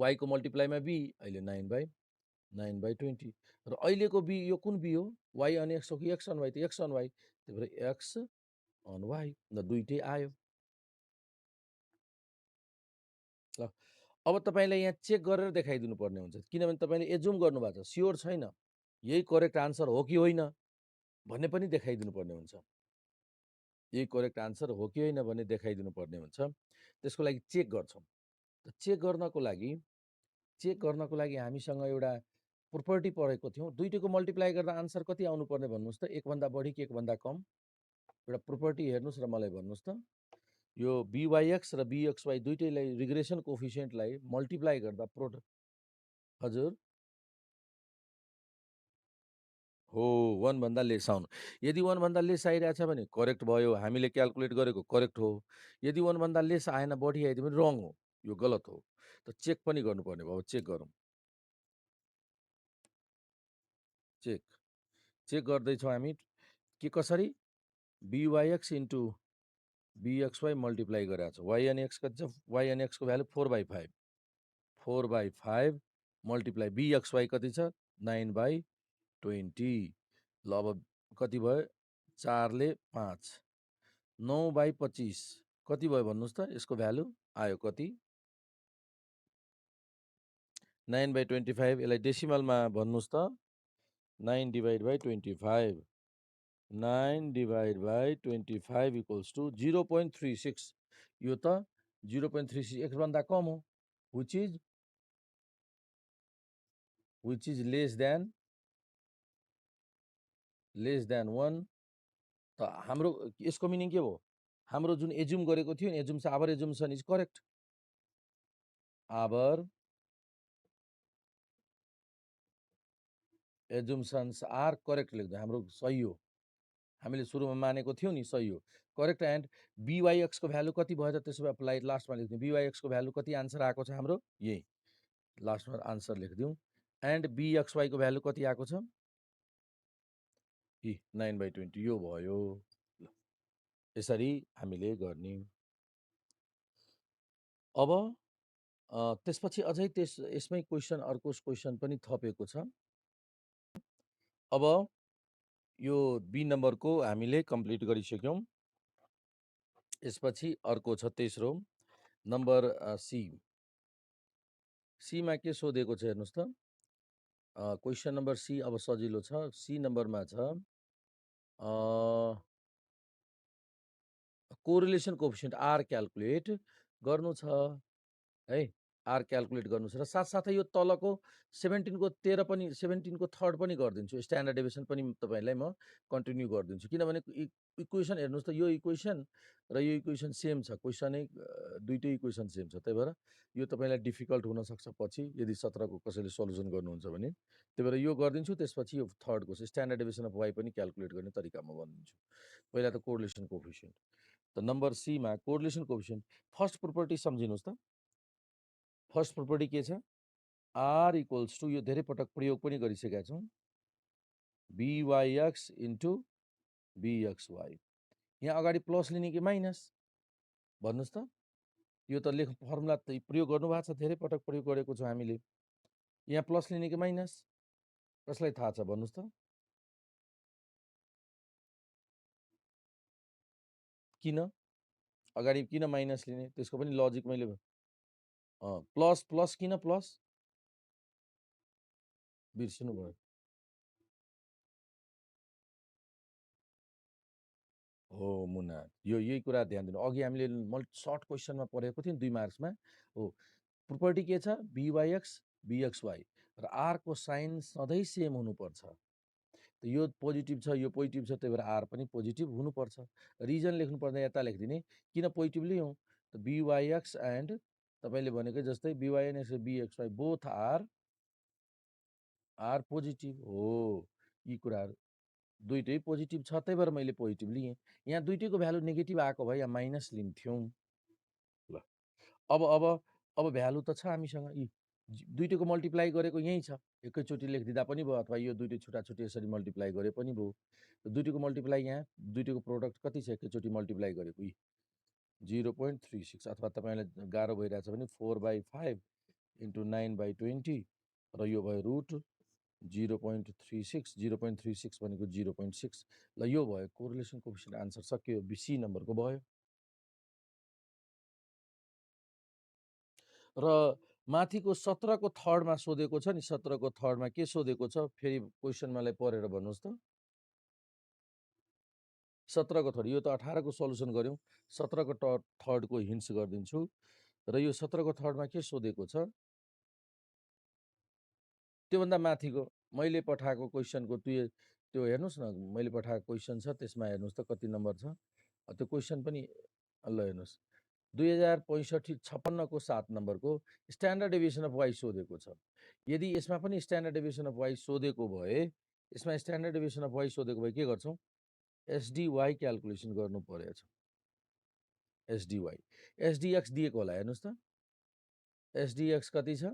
वाईको मल्टिप्लाईमा बी अहिले 9/20 र अहिलेको बी यो कुन बी हो वाइ अन एक्स हो कि एक्स अन वाइ त एक्स अन वाइ त्यही भएर एक्स अन वाइ ल दुइटै आयो ल अब तपाईँलाई यहाँ चेक गरेर देखाइदिनु पर्ने हुन्छ किनभने तपाईँले एजुम गर्नुभएको छ स्योर छैन यही करेक्ट आन्सर हो कि होइन भन्ने पनि देखाइदिनु पर्ने हुन्छ यही करेक्ट आन्सर हो कि होइन भन्ने देखाइदिनु पर्ने हुन्छ त्यसको लागि चेक गर्छौँ चेक गर्नको लागि हामीसँग एउटा प्रोपर्टी पढेको थियौँ दुईटैको मल्टिप्लाई गर्दा आन्सर कति आउनुपर्ने भन्नुहोस् त एकभन्दा बढी कि एकभन्दा कम एउटा प्रोपर्टी हेर्नुहोस् र मलाई भन्नुहोस् त यो बीवाईएक्स र बीएक्सवाई दुइटैलाई रिग्रेसन कोफिसियन्टलाई मल्टिप्लाई गर्दा हजुर हो 1 भन्दा लेस आउनु यदि 1 भन्दा लेस आइरहेछ भने करेक्ट भयो हामीले क्यालकुलेट गरेको करेक्ट हो यदि 1 भन्दा लेस आएन बढी आइदियो भने रङ हो यो गलत हो त चेक पनि गर्नुपर्ने भयो चेक गरौँ चेक गर्दैछौँ हामी के कसरी बीवाईएक्स इन्टु बीएक्सवाई मल्टिप्लाई गरेको छ वाइएनएक्स कति छ वाइएनएक्सको भ्यालु 4/5 मल्टिप्लाई बीएक्सवाई कति छ 9/20 ल अब कति भयो 4ले 5 9/25 कति भयो भन्नुहोस् त यसको भ्यालु आयो कति 9/25 यसलाई डेसिमलमा भन्नुहोस् त 9/25 9/25 इक्वल्स टु 0.36 यो त 0.36 एक्सभन्दा कम हो विच इज लेस देन 1 त हाम्रो यसको मिनिङ के हो हाम्रो जुन एजुम गरेको थियो नि our assumption is correct our assumptions are correct लेख्दा हाम्रो सही हो हामीले सुरुमा मानेको थियौँ नि सही हो करेक्ट एन्ड बीवाईएक्सको भ्यालु कति भयो त त्यसो भए लास्टमा लेख्दिउँ बीवाईएक्सको भ्यालु कति आन्सर आएको छ हाम्रो यही लास्टमा आन्सर लेखिदिउँ एन्ड BXY को भ्यालु कति आएको छ? 9/20 यो भयो। ल यसरी हामीले गर्ने। अब त्यसपछि अझै यसमै क्वेसन अर्को क्वेसन पनि थपेको छ। अब यो बी नम्बरको हामीले कम्प्लिट गरिसक्यौँ। यसपछि अर्को छ तेस्रो नम्बर सी। सीमा के सोधेको छ हेर्नुहोस् त। क्वेसन नम्बर सी अब सजिलो छ। सी नम्बरमा छ कोरिलेसन कोफिसिएन्ट आर क्याल्कुलेट गर्नु छ है। आर क्याल्कुलेट गर्नु छ र साथसाथै यो तलको 17 को 13 पनि 17 को थर्ड पनि गरिदिन्छु। स्ट्यान्डर्ड डेभिएसन पनि तपाईँलाई म कन्टिन्यू गरिदिन्छु। किनभने इक्वेसन हेर्नुहोस् त, यो इक्वेसन र यो इक्वेसन सेम छ। क्वेसनै दुइटै इक्वेसन सेम छ। त्यही भएर यो तपाईँलाई डिफिकल्ट हुनसक्छ पछि यदि 17 को कसैले सल्युसन गर्नुहुन्छ भने। त्यही भएर यो गरिदिन्छु। त्यसपछि यो थर्डको स्ट्यान्डर्ड डेभिएसन अफ वाइ पनि क्याल्कुलेट गर्ने तरिका म भनिदिन्छु। पहिला त कोरिलेसन कोफिसिएन्ट। त नम्बर सीमा कोरिलेसन कोफिसिएन्ट फर्स्ट प्रोपर्टी सम्झिनुहोस् त। फर्स्ट प्रोपर्टी के छ? आर इक्वल्स टु, यो धेरै पटक प्रयोग पनि गरिसकेका छौँ, BYX इन्टु BXY। यहाँ अगाडि प्लस लिने कि माइनस भन्नुहोस् त। यो त फर्मुला त प्रयोग गर्नुभएको छ, धेरै पटक प्रयोग गरेको छौँ हामीले। यहाँ प्लस लिने कि माइनस कसलाई थाहा छ भन्नुहोस् त। किन अगाडि किन माइनस लिने, त्यसको पनि लजिक मैले प्लस प्लस किन प्लस बिर्सिनु भयो। हो मुना, यही कुरा ध्यान दिनु। अघि हामीले सर्ट क्वेसनमा पढेको थियौँ 2 मार्क्समा। हो प्रोपर्टी के छ? BYX BXY र आरको साइन सधैँ सेम हुनुपर्छ। यो पोजिटिभ छ, यो पोजिटिभ छ, त्यही भएर आर पनि पोजिटिभ हुनुपर्छ। रिजन लेख्नु पर्दा यता लेखिदिने। किन पोजिटिभ लियौँ त BYX एन्ड तपाईँले भनेकै जस्तै BYN BXY both are positive हो। यी कुराहरू दुइटै पोजिटिभ छ, त्यही भएर मैले पोजिटिभ लिएँ। यहाँ दुइटैको भ्यालु नेगेटिभ आएको भए यहाँ माइनस लिन्थ्यौँ। ल अब भ्यालु त छ हामीसँग। यी दुइटैको मल्टिप्लाई गरेको यहीँ छ, एकैचोटि लेखिदिँदा पनि भयो, अथवा यो दुइटै छुट्टा छुट्टी यसरी मल्टिप्लाई गरे पनि भयो। दुइटैको मल्टिप्लाई यहाँ, दुइटैको प्रोडक्ट कति छ एकैचोटि मल्टिप्लाई गरेको 0.36, अथवा तपाईँलाई गाह्रो भइरहेछ भने 4/5 इन्टु 9/20 र यो भयो रुट 0.36। 0.36 भनेको 0.6। ल यो भयो कोरिलेसन कोफिसिएन्ट। आन्सर सक्यो। सी नम्बरको भयो। र माथिको 17 को थर्डमा सोधेको छ नि, 17 को थर्डमा के सोधेको छ फेरि क्वेसन मलाई पढेर भन्नुहोस् त। 17 को थर्ड, यो त 18 को सल्युसन गऱ्यौँ, 17 को थर्डको हिन्ट्स गरिदिन्छु। र यो 17 को थर्डमा के सोधेको छ त्योभन्दा माथिको मैले पठाएको क्वेसनको त्यो हेर्नुहोस् न। मैले पठाएको क्वेसन छ, त्यसमा हेर्नुहोस् त कति नम्बर छ त्यो क्वेसन पनि। ल हेर्नुहोस्, 2065-56 को 7 नम्बरको स्ट्यान्डर्ड डेभिएसन अफ वाइ सोधेको छ। यदि यसमा पनि स्ट्यान्डर्ड डेभिएसन अफ वाइ सोधेको भए, यसमा स्ट्यान्डर्ड डेभिएसन अफ वाइ सोधेको भए के गर्छौँ? SDY क्याल्कुलेसन गर्नु परेछ। SDY SDX दिएको होला, हेर्नुहोस् त। SDX कति छ?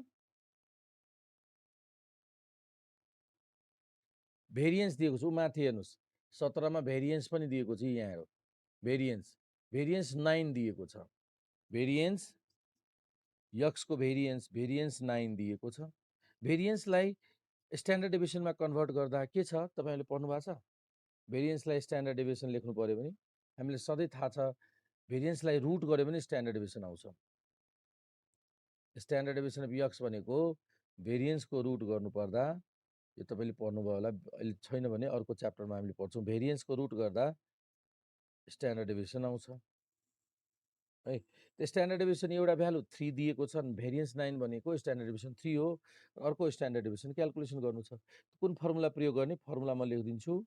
भेरिएन्स दिएको छु माथि हेर्नुहोस्, 17 मा भेरिएन्स पनि दिएको छ। यहाँ हेरौँ, भेरिएन्स 9 दिएको छ। भेरिएन्स यक्सको भेरिएन्स 9 दिएको छ। भेरिएन्सलाई स्ट्यान्डर्ड डेभिएसनमा कन्भर्ट गर्दा के छ तपाईँहरूले पढ्नु भएको छ? भेरिएन्सलाई स्ट्यान्डर्ड डेभिएसन लेख्नु पऱ्यो भने हामीले सधैँ थाहा छ, भेरिएन्सलाई रुट गऱ्यो भने स्ट्यान्डर्ड डेभिएसन आउँछ। स्ट्यान्डर्ड डेभिएसन अफ यक्स भनेको भेरिएन्सको रुट गर्नुपर्दा, यो तपाईँले पढ्नुभयो होला, अहिले छैन भने अर्को च्याप्टरमा हामीले पढ्छौँ। भेरिएन्सको रुट गर्दा स्ट्यान्डर्ड डेभिएसन आउँछ है। त्यो स्ट्यान्डर्ड डेभिएसन एउटा भ्यालु 3 दिएको छ, भेरिएन्स 9 भनेको स्ट्यान्डर्ड डेभिएसन 3 हो। अर्को स्ट्यान्डर्ड डेभिएसन क्याल्कुलेसन गर्नु छ। कुन फर्मुला प्रयोग गर्ने? फर्मुला म लेखिदिन्छु।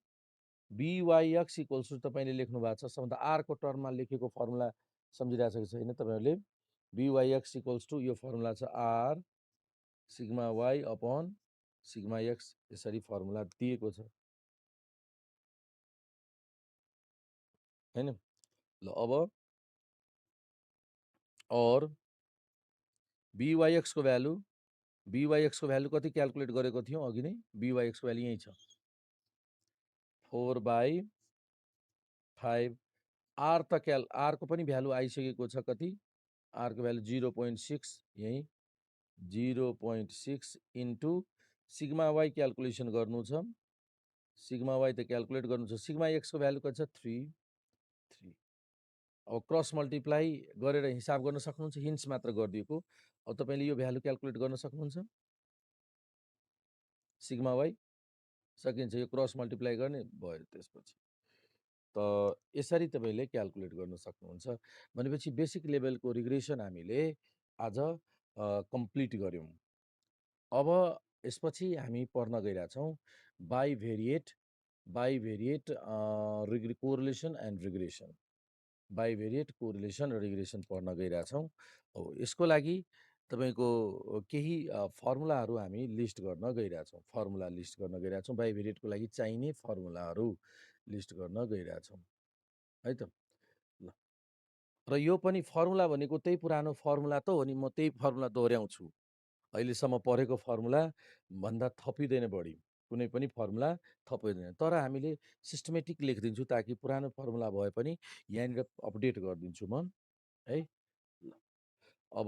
BYX इक्वल्स टु तपाईँले लेख्नु भएको छ, सबभन्दा आरको टर्ममा लेखेको फर्मुला सम्झिरहेको छ कि छैन तपाईँहरूले? BYX इक्वल्स टु यो फर्मुला छ r sigma y upon sigma x, यसरी फर्मुला दिएको छ हैन। ल अब और BYX को भ्यालु BYX को भ्यालु कति क्याल्कुलेट गरेको थियौँ अघि नै? BYX को भ्यालु यही छ। 4/5 R त R को पनि भ्यालु आइसकेको छ कति? R को भ्यालु 0.6 यही 0.6 इन्टु सिग्मा Y क्याल्कुलेसन गर्नु छ। सिग्मा Y त क्याल्कुलेट गर्नु छ। सिग्मा X को भ्यालु कति छ? 3 3 अब क्रस मल्टिप्लाई गरेर हिसाब गर्न सक्नुहुन्छ, हिन्ट्स मात्र गरिदिएको। अब तपाईले यो भ्यालु क्याल्कुलेट गर्न सक्नुहुन्छ? सिग्मा Y सकिन्छ, यो क्रस मल्टिप्लाई गर्ने भयो त्यसपछि। त यसरी तपाईले क्याल्कुलेट गर्न सक्नुहुन्छ। भनेपछि बेसिक लेभलको रिग्रेसन हामीले आज कम्प्लिट गर्यौं। अब यसपछि हामी पढ्न गइरहेछौँ बाइभेरिएट कोरिलेसन एन्ड रिग्रेसन। बाइभेरिएट कोरिलेसन र रिग्रेसन पढ्न गइरहेछौँ। अब यसको लागि तपाईको केही फर्मुलाहरू हामी लिस्ट गर्न गइरहेछौँ। फर्मुला लिस्ट गर्न गइरहेछौँ। बाइभेरिएटको लागि चाहिने फर्मुलाहरू लिस्ट गर्न गइरहेछौँ है त। ल र यो पनि फर्मुला भनेको त्यही पुरानो फर्मुला त हो नि, म त्यही फर्मुला दोहोऱ्याउँछु। अहिलेसम्म पढेको फर्मुला भन्दा थपिँदैन बढी, कुनै पनि फर्मुला थपिँदैन। तर हामीले सिस्टमेटिक लेखिदिन्छु ताकि पुरानो फर्मुला भए पनि यहाँनिर अपडेट गरिदिन्छु म है। अब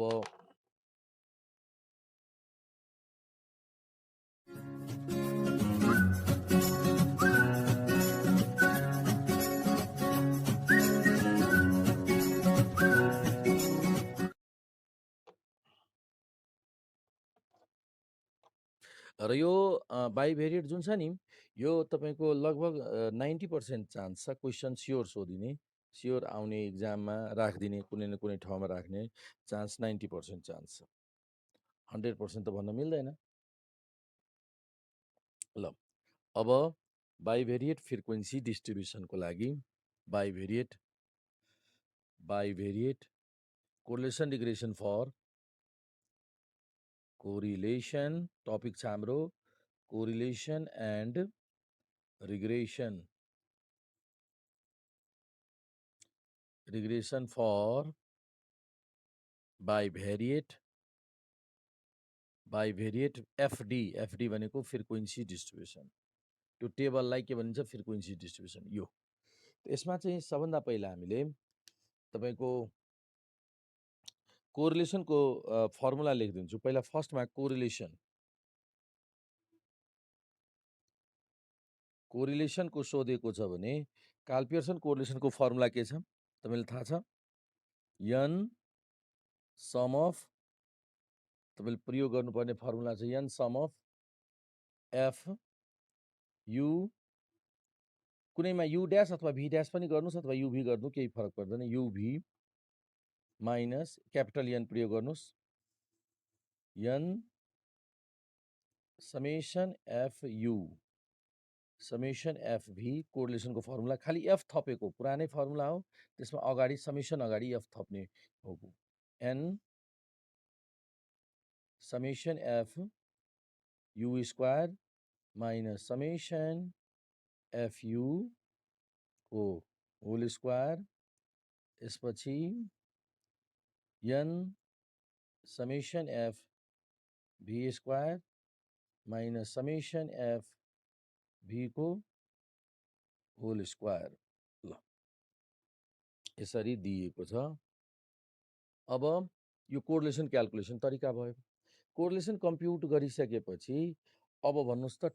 र यो बाइभेरिएट जुन छ नि, यो तपाईको लगभग 90% चान्स छ क्वेसन स्योर सोधिने, स्योर आउने इक्जाममा राखिदिने, कुनै न कुनै ठाउँमा राख्ने चान्स 90% चान्स छ। 100% त भन्न मिल्दैन। ल अब बाइभेरिएट फ्रिक्वेन्सी डिस्ट्रिब्युसनको लागि bivariate correlation regression for correlation, topic छ हाम्रो correlation and regression for bivariate FD भनेको फ्रिक्वेन्सी डिस्ट्रिब्युसन। त्यो टेबललाई के भनिन्छ? Frequency distribution. यो यसमा चाहिँ सबभन्दा पहिला हामीले तपाईको कोरिलेसनको फर्मुला लेखिदिन्छु। पहिला फर्स्टमा कोरिलेसनको सोधेको छ भने कार्ल पियर्सन कोरिलेसनको फर्मुला के छ तपाईलाई थाहा छ? n सम अफ, तपाईले प्रयोग गर्नुपर्ने फर्मुला छ n sum of f u, कुनैमा u ड्यास अथवा v ड्यास पनि गर्नुस् अथवा uv गर्नु, केही फरक पर्दैन। uv माइनस क्यापिटल N प्रयोग गर्नुस्, n समेसन fv कोरिलेसनको फर्मुला। खाली f थपेको पुरानै फर्मुला हो, त्यसमा अगाडि समेसन अगाडि f थप्ने हो। n summation f u square minus summation f u को होल स्क्वायर, यसपछि n summation f v square minus summation f v को होल स्क्वायर। ल यसरी दिएको छ। अब यो कोरिलेसन क्याल्कुलेसन तरिका भयो। कोरिलेसन कम्प्युट गरिसकेपछि अब भन्नुस् त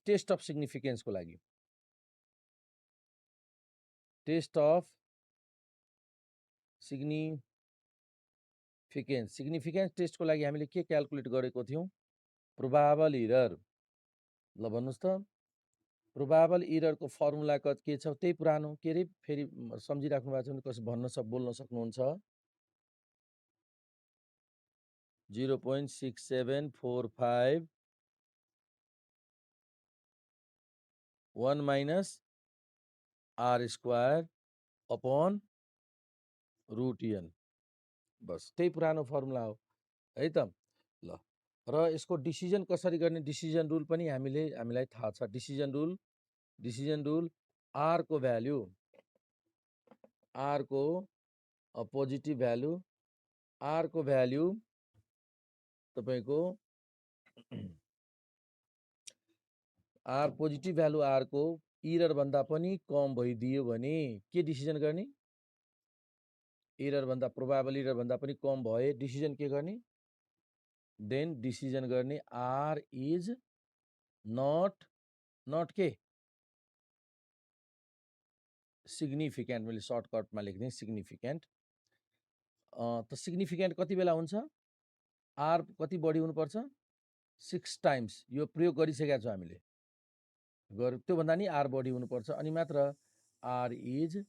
टेस्ट अफ सिग्निफिकेन्सको लागि, टेस्ट अफ सिग्निफिकेन्स टेस्टको लागि हामीले के क्याल्कुलेट गरेको थियौं? Probable error. ल भन्नुस् त प्रोबाबल इररको फर्मुला के छ? त्यही पुरानो, के रे फेरि सम्झिराख्नु भएको छ भने कसै बोल्न सक्नुहुन्छ? 0.6745 1 minus r square upon root n। बस त्यही पुरानो फर्मुला हो है त। ल र यसको डिसिजन कसरी गर्ने? डिसिजन रुल पनि हामीलाई थाहा छ। डिसिजन रुल r को भ्यालु, r को पोजिटिभ भ्यालु, r को भ्यालु तपाईको आर पोजिटिभ भ्यालु आरको इररभन्दा पनि कम भइदियो भने के डिसिजन गर्ने? इररभन्दा प्रोबाबल इररभन्दा पनि कम भए डिसिजन के गर्ने? देन डिसिजन गर्ने आर इज नट के सिग्निफिकेन्ट। मैले सर्टकटमा लेख्ने सिग्निफिकेन्ट। त सिग्निफिकेन्ट कति बेला हुन्छ? आर कति बढी हुनुपर्छ? 6 टाइम्स। यो प्रयोग गरिसकेका छौँ हामीले। त्योभन्दा नि आर बढी हुनुपर्छ अनि मात्र आर इज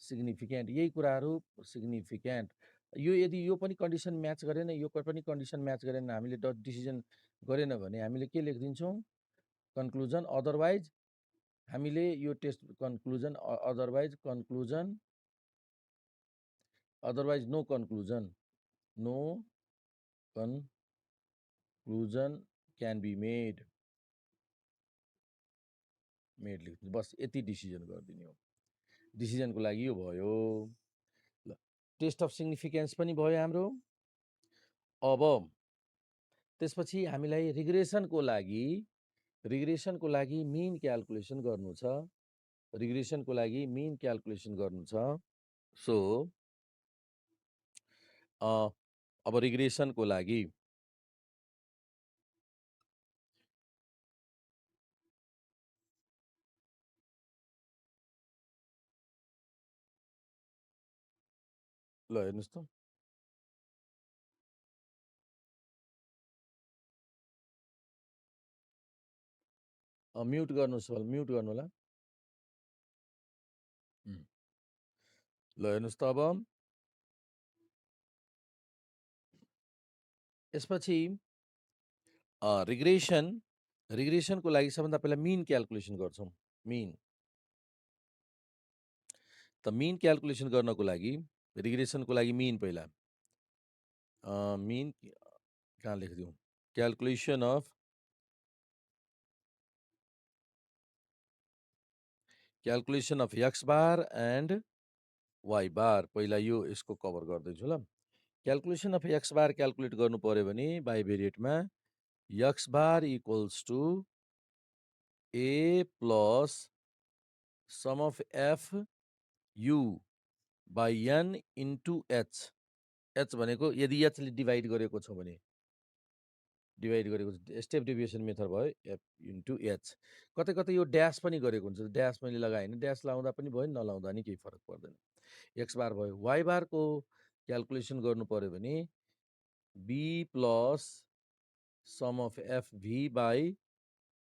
सिग्निफिकेन्ट। यही कुराहरू सिग्निफिकेन्ट। यो यदि यो पनि कन्डिसन म्याच गरेन, यो पनि कन्डिसन म्याच गरेन, हामीले डिसिजन गरेन भने हामीले के लेखिदिन्छौँ? कन्क्लुजन। अदरवाइज हामीले यो test conclusion, otherwise no conclusion. No conclusion can be made लेख्नु। बस यति डिसिजन गरिदिने हो। डिसिजनको लागि यो भयो। ल, टेस्ट अफ सिग्निफिकेन्स पनि भयो हाम्रो। अब त्यसपछि हामीलाई रिग्रेसनको लागि मिन क्याल्कुलेसन गर्नु छ। रिग्रेसनको लागि मिन क्याल्कुलेसन गर्नु छ। सो अब रिग्रेसनको लागि ल हेर्नुहोस् त, म्युट गर्नुहोस्, म्युट गर्नु होला। ल हेर्नुहोस् त, अब यसपछि रिग्रेसनको लागि सबभन्दा पहिला मिन क्याल्कुलेसन गर्छौँ। त मिन क्याल्कुलेसन गर्नको लागि रिग्रेसनको लागि मिन पहिला मिन कहाँ लेखिदिउँ? Calculation of X bar and Y bar. पहिला यो यसको कभर गरिदिन्छु ल। Calculation of X bar calculate गर्नु पर्यो भने बाइभेरिएटमा X bar equals to A plus sum of F U by an into H. H भनेको यदि एचले डिभाइड गरेको छ भने, स्टेप डेभिएसन मेथड भयो, एफ इन्टु एच। कतै कतै यो ड्यास पनि गरेको हुन्छ। ड्यास मैले लगाएँ भने ड्यास लाउँदा पनि भयो, नलाउँदा नि केही फरक पर्दैन। एक्स बार भयो। वाइ बारको क्याल्कुलेसन गर्नु पर्यो भने b plus sum of f v by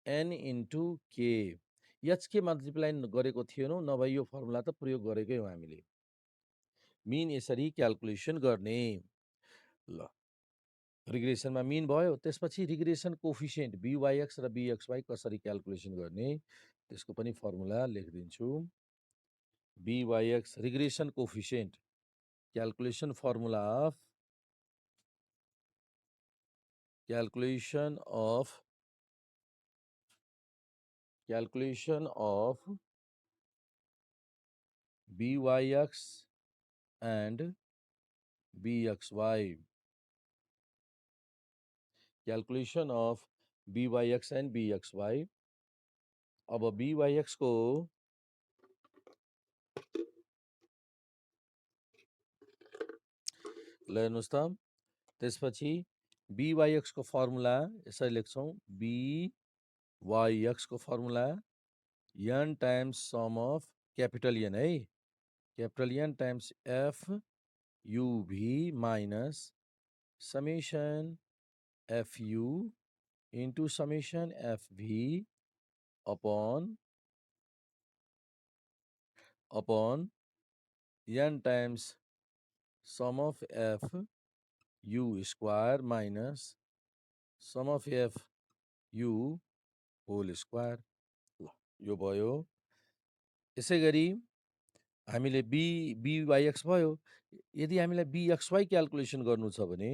an into k. H k multiply गरेको थिएनौँ, नभए यो फर्मुला त प्रयोग गरेकै हो हामीले। मिन यसरी क्याल्कुलेसन गर्ने। ल, रिग्रेसनमा मिन भयो। त्यसपछि रिग्रेसन कोफिसियन्ट बिवाइएक्स र बिएक्सवाई कसरी क्याल्कुलेसन गर्ने त्यसको पनि फर्मुला लेखिदिन्छु। BYX regression coefficient calculation formula of BYX and BXY. Calculation of BYX and BXY. अब BYX को हेर्नुहोस् त, त्यसपछि BYX को फर्मुला यसरी लेख्छौँ। BYX को formula n times sum of capital N है, capital N times F UV minus summation FU into summation FV upon n times sum of F you square minus sum of F U whole square. ल, यो भयो। यसै गरी हामीले BYX भयो। यदि हामीलाई BXY क्याल्कुलेसन गर्नु छ भने,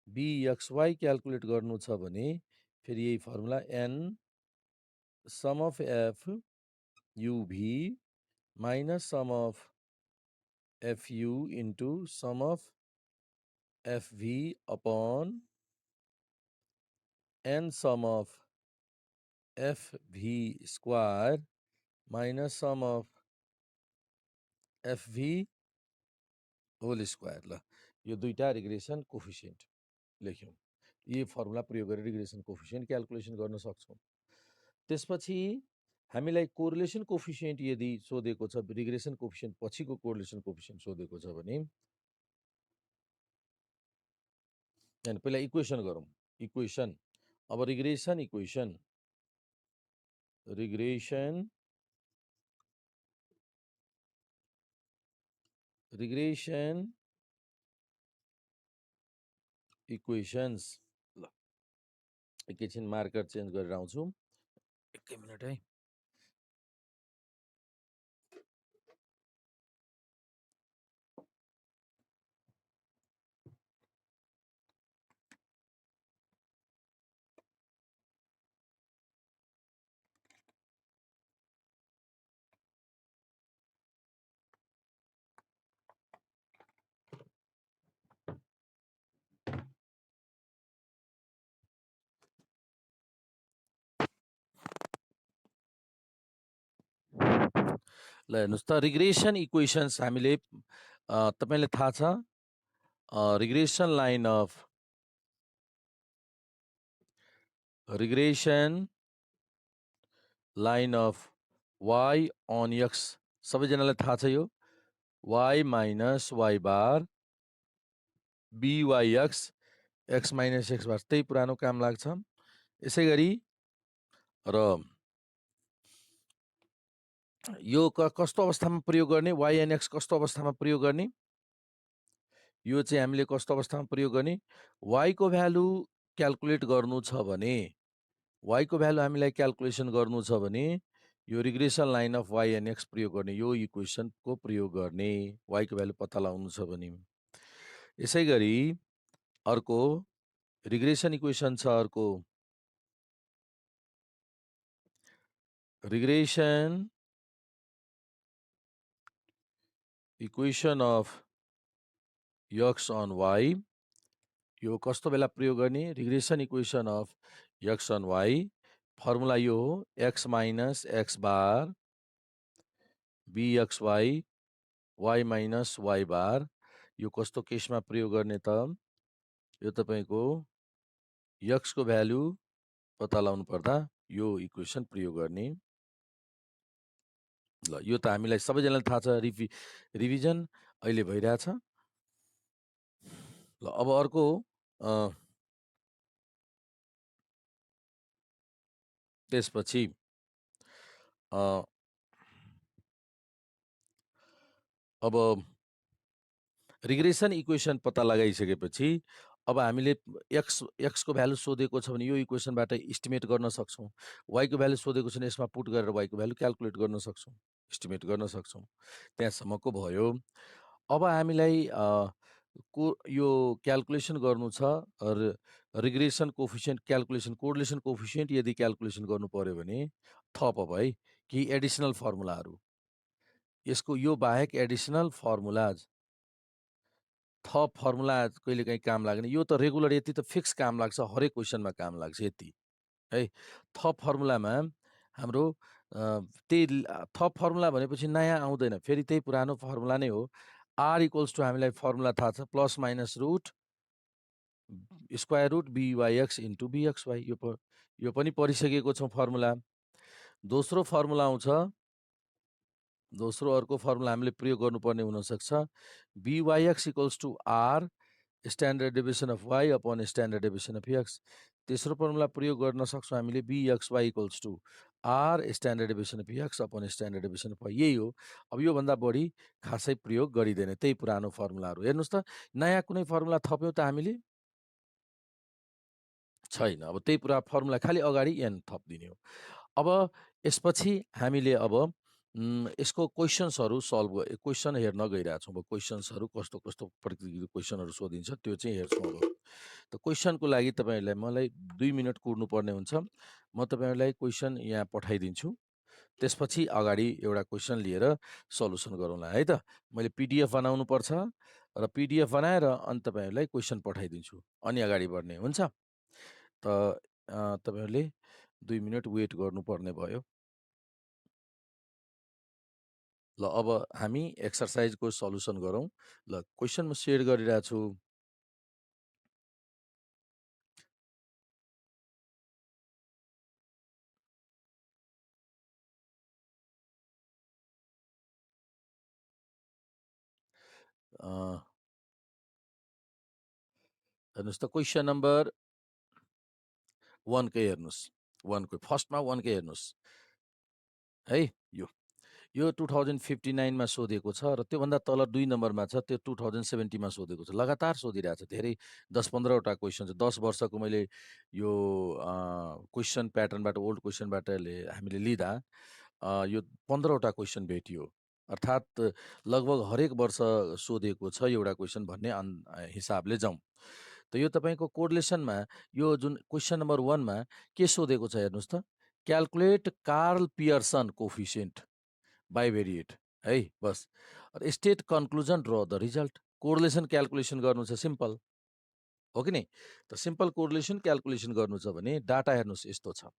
BXY क्याल्कुलेट गर्नु छ भने फेरि यही formula n sum of F UV minus sum of FU into sum of FV upon n sum of fv square minus sum of fv whole square. ल यो दुईटा रिग्रेसन कोफिसिएन्ट लेख्यौँ। यी फर्मुला प्रयोग गरेर रिग्रेसन कोफिसिएन्ट क्याल्कुलेसन गर्न सक्छौँ। त्यसपछि हामीलाई कोरिलेसन कोफिसिएन्ट यदि सोधेको छ, रिग्रेसन कोफिसिएन्ट पछिको कोरिलेसन कोफिसिएन्ट सोधेको छ भने पहिला इक्वेसन गरौँ। इक्वेसन, अब रिग्रेसन इक्वेसन, रिग्रेसन इक्वेसन्स। ल एकैछिन मार्कर चेन्ज गरेर आउँछु, एकै मिनट है। ल हेर्नुहोस् त, रिग्रेसन इक्वेसन्स हामीले तपाईँलाई थाहा छ, regression line of y on x सबैजनालाई थाहा छ। यो y माइनस y बार byx x माइनस x बार, त्यही पुरानो काम लाग्छ। यसै गरी र यो कस्तो अवस्थामा प्रयोग गर्ने, y and x कस्तो अवस्थामा प्रयोग गर्ने, यो चाहिँ हामीले कस्तो अवस्थामा प्रयोग गर्ने, y को भ्यालु क्याल्कुलेट गर्नु छ भने, y को भ्यालु हामीलाई क्याल्कुलेसन गर्नु छ भने यो regression line of y and x प्रयोग गर्ने, यो इक्वेसनको प्रयोग गर्ने, y को भ्यालु पत्ता लगाउनु छ भने। यसै गरी अर्को रिग्रेसन इक्वेसन छ, अर्को regression equation of x on y। यो कस्तो बेला प्रयोग गर्ने, regression equation of x on y, formula यो हो x माइनस x बार bxy y माइनस y बार। यो कस्तो केसमा प्रयोग गर्ने त, यो तपाईँको x को भ्यालु पत्ता लगाउनु पर्दा यो इक्वेसन प्रयोग गर्ने। ल यो त हामीलाई सबैजनालाई थाहा छ, रिभिजन अहिले भइरहेछ। ल अब अर्को त्यसपछि अब रिग्रेसन इक्वेसन पत्ता लगाइसकेपछि अब हामीले x को भ्यालु सोधेको छ भने यो इक्वेसनबाट इस्टिमेट गर्न सक्छौँ। y को भ्यालु सोधेको छ भने यसमा पुट गरेर y को भ्यालु क्याल्कुलेट गर्न सक्छौँ, इस्टिमेट गर्न सक्छौँ। त्यहाँसम्मको भयो। अब हामीलाई यो क्याल्कुलेसन गर्नु छ, regression coefficient calculation, correlation coefficient यदि क्याल्कुलेसन गर्नु पर्यो भने थप अब है केही एडिसनल फर्मुलाहरू, यसको यो बाहेक एडिसनल फर्मुलाज, थप फर्मुला कहिले काहीँ काम लाग्ने, यो त रेगुलर यति त फिक्स काम लाग्छ, हरेक क्वेसनमा काम लाग्छ यति है। थप फर्मुलामा हाम्रो त्यही थप फर्मुला भनेपछि नयाँ आउँदैन, फेरि त्यही पुरानो फर्मुला नै हो। आर इक्वल्स टु हामीलाई फर्मुला थाहा छ, plus minus root square root byx into bxy। यो पनि पढिसकेको छौँ फर्मुला। दोस्रो फर्मुला आउँछ, दोस्रो अर्को फर्मुला हामीले प्रयोग गर्नुपर्ने हुनसक्छ, byx equals to r standard deviation of y upon standard deviation of x। तेस्रो फर्मुला प्रयोग गर्न सक्छौँ हामीले, bxy equals to r standard deviation of x upon standard deviation of y। यही हो। अब योभन्दा बढी खासै प्रयोग गरिँदैन, त्यही पुरानो फर्मुलाहरू। हेर्नुहोस् त, नयाँ कुनै फर्मुला थप्यौँ त हामीले छैन। अब त्यही पुरा फर्मुला, खालि अगाडि एन थपिदिने हो। अब यसपछि हामीले अब यसको क्वेसन्सहरू सल्भ, क्वेसन हेर्न गइरहेछौँ। अब क्वेसन्सहरू कस्तो कस्तो प्रकृतिको क्वेसनहरू सोधिन्छ त्यो चाहिँ हेर्छौँ। अब त क्वेसनको लागि तपाईँहरूलाई मलाई 2 मिनट कुर्नुपर्ने हुन्छ। म तपाईँहरूलाई क्वेसन यहाँ पठाइदिन्छु, त्यसपछि अगाडि एउटा क्वेसन लिएर सल्युसन गरौँला है त। मैले पिडिएफ बनाउनु पर्छ र पिडिएफ बनाएर अनि तपाईँहरूलाई क्वेसन पठाइदिन्छु, अनि अगाडि बढ्ने हुन्छ। त तपाईँहरूले 2 मिनेट वेट गर्नुपर्ने भयो। ल अब हामी एक्सर्साइजको सल्युसन गरौँ। ल क्वेसन म सेयर गरिरहेको छु। हेर्नुहोस् त क्वेसन नम्बर 1 कै हेर्नुहोस्। 1 को फर्स्टमा 1 कै हेर्नुहोस् है। यो 2059 मा सोधेको छ र त्योभन्दा तल 2 नम्बरमा छ त्यो 2070 मा सोधेको छ। लगातार सोधिरहेको छ। धेरै 10-15 वटा क्वेसन छ। 10 वर्षको मैले यो क्वेसन प्याटर्नबाट ओल्ड क्वेसनबाट हामीले लिँदा यो 15 वटा क्वेसन भेटियो। अर्थात् लगभग हरेक वर्ष सोधेको छ एउटा क्वेसन भन्ने हिसाबले जाउँ। त यो तपाईँको कोरिलेसनमा यो जुन क्वेसन नम्बर 1 मा के सोधेको छ हेर्नुहोस् त। Calculate Karl Pearson coefficient bivariate है बस। State conclusion draw the result. Correlation calculation गर्नु छ सिम्पल हो कि नि। त सिम्पल कोरिलेसन क्याल्कुलेसन गर्नु छ भने डाटा हेर्नुहोस् यस्तो छ।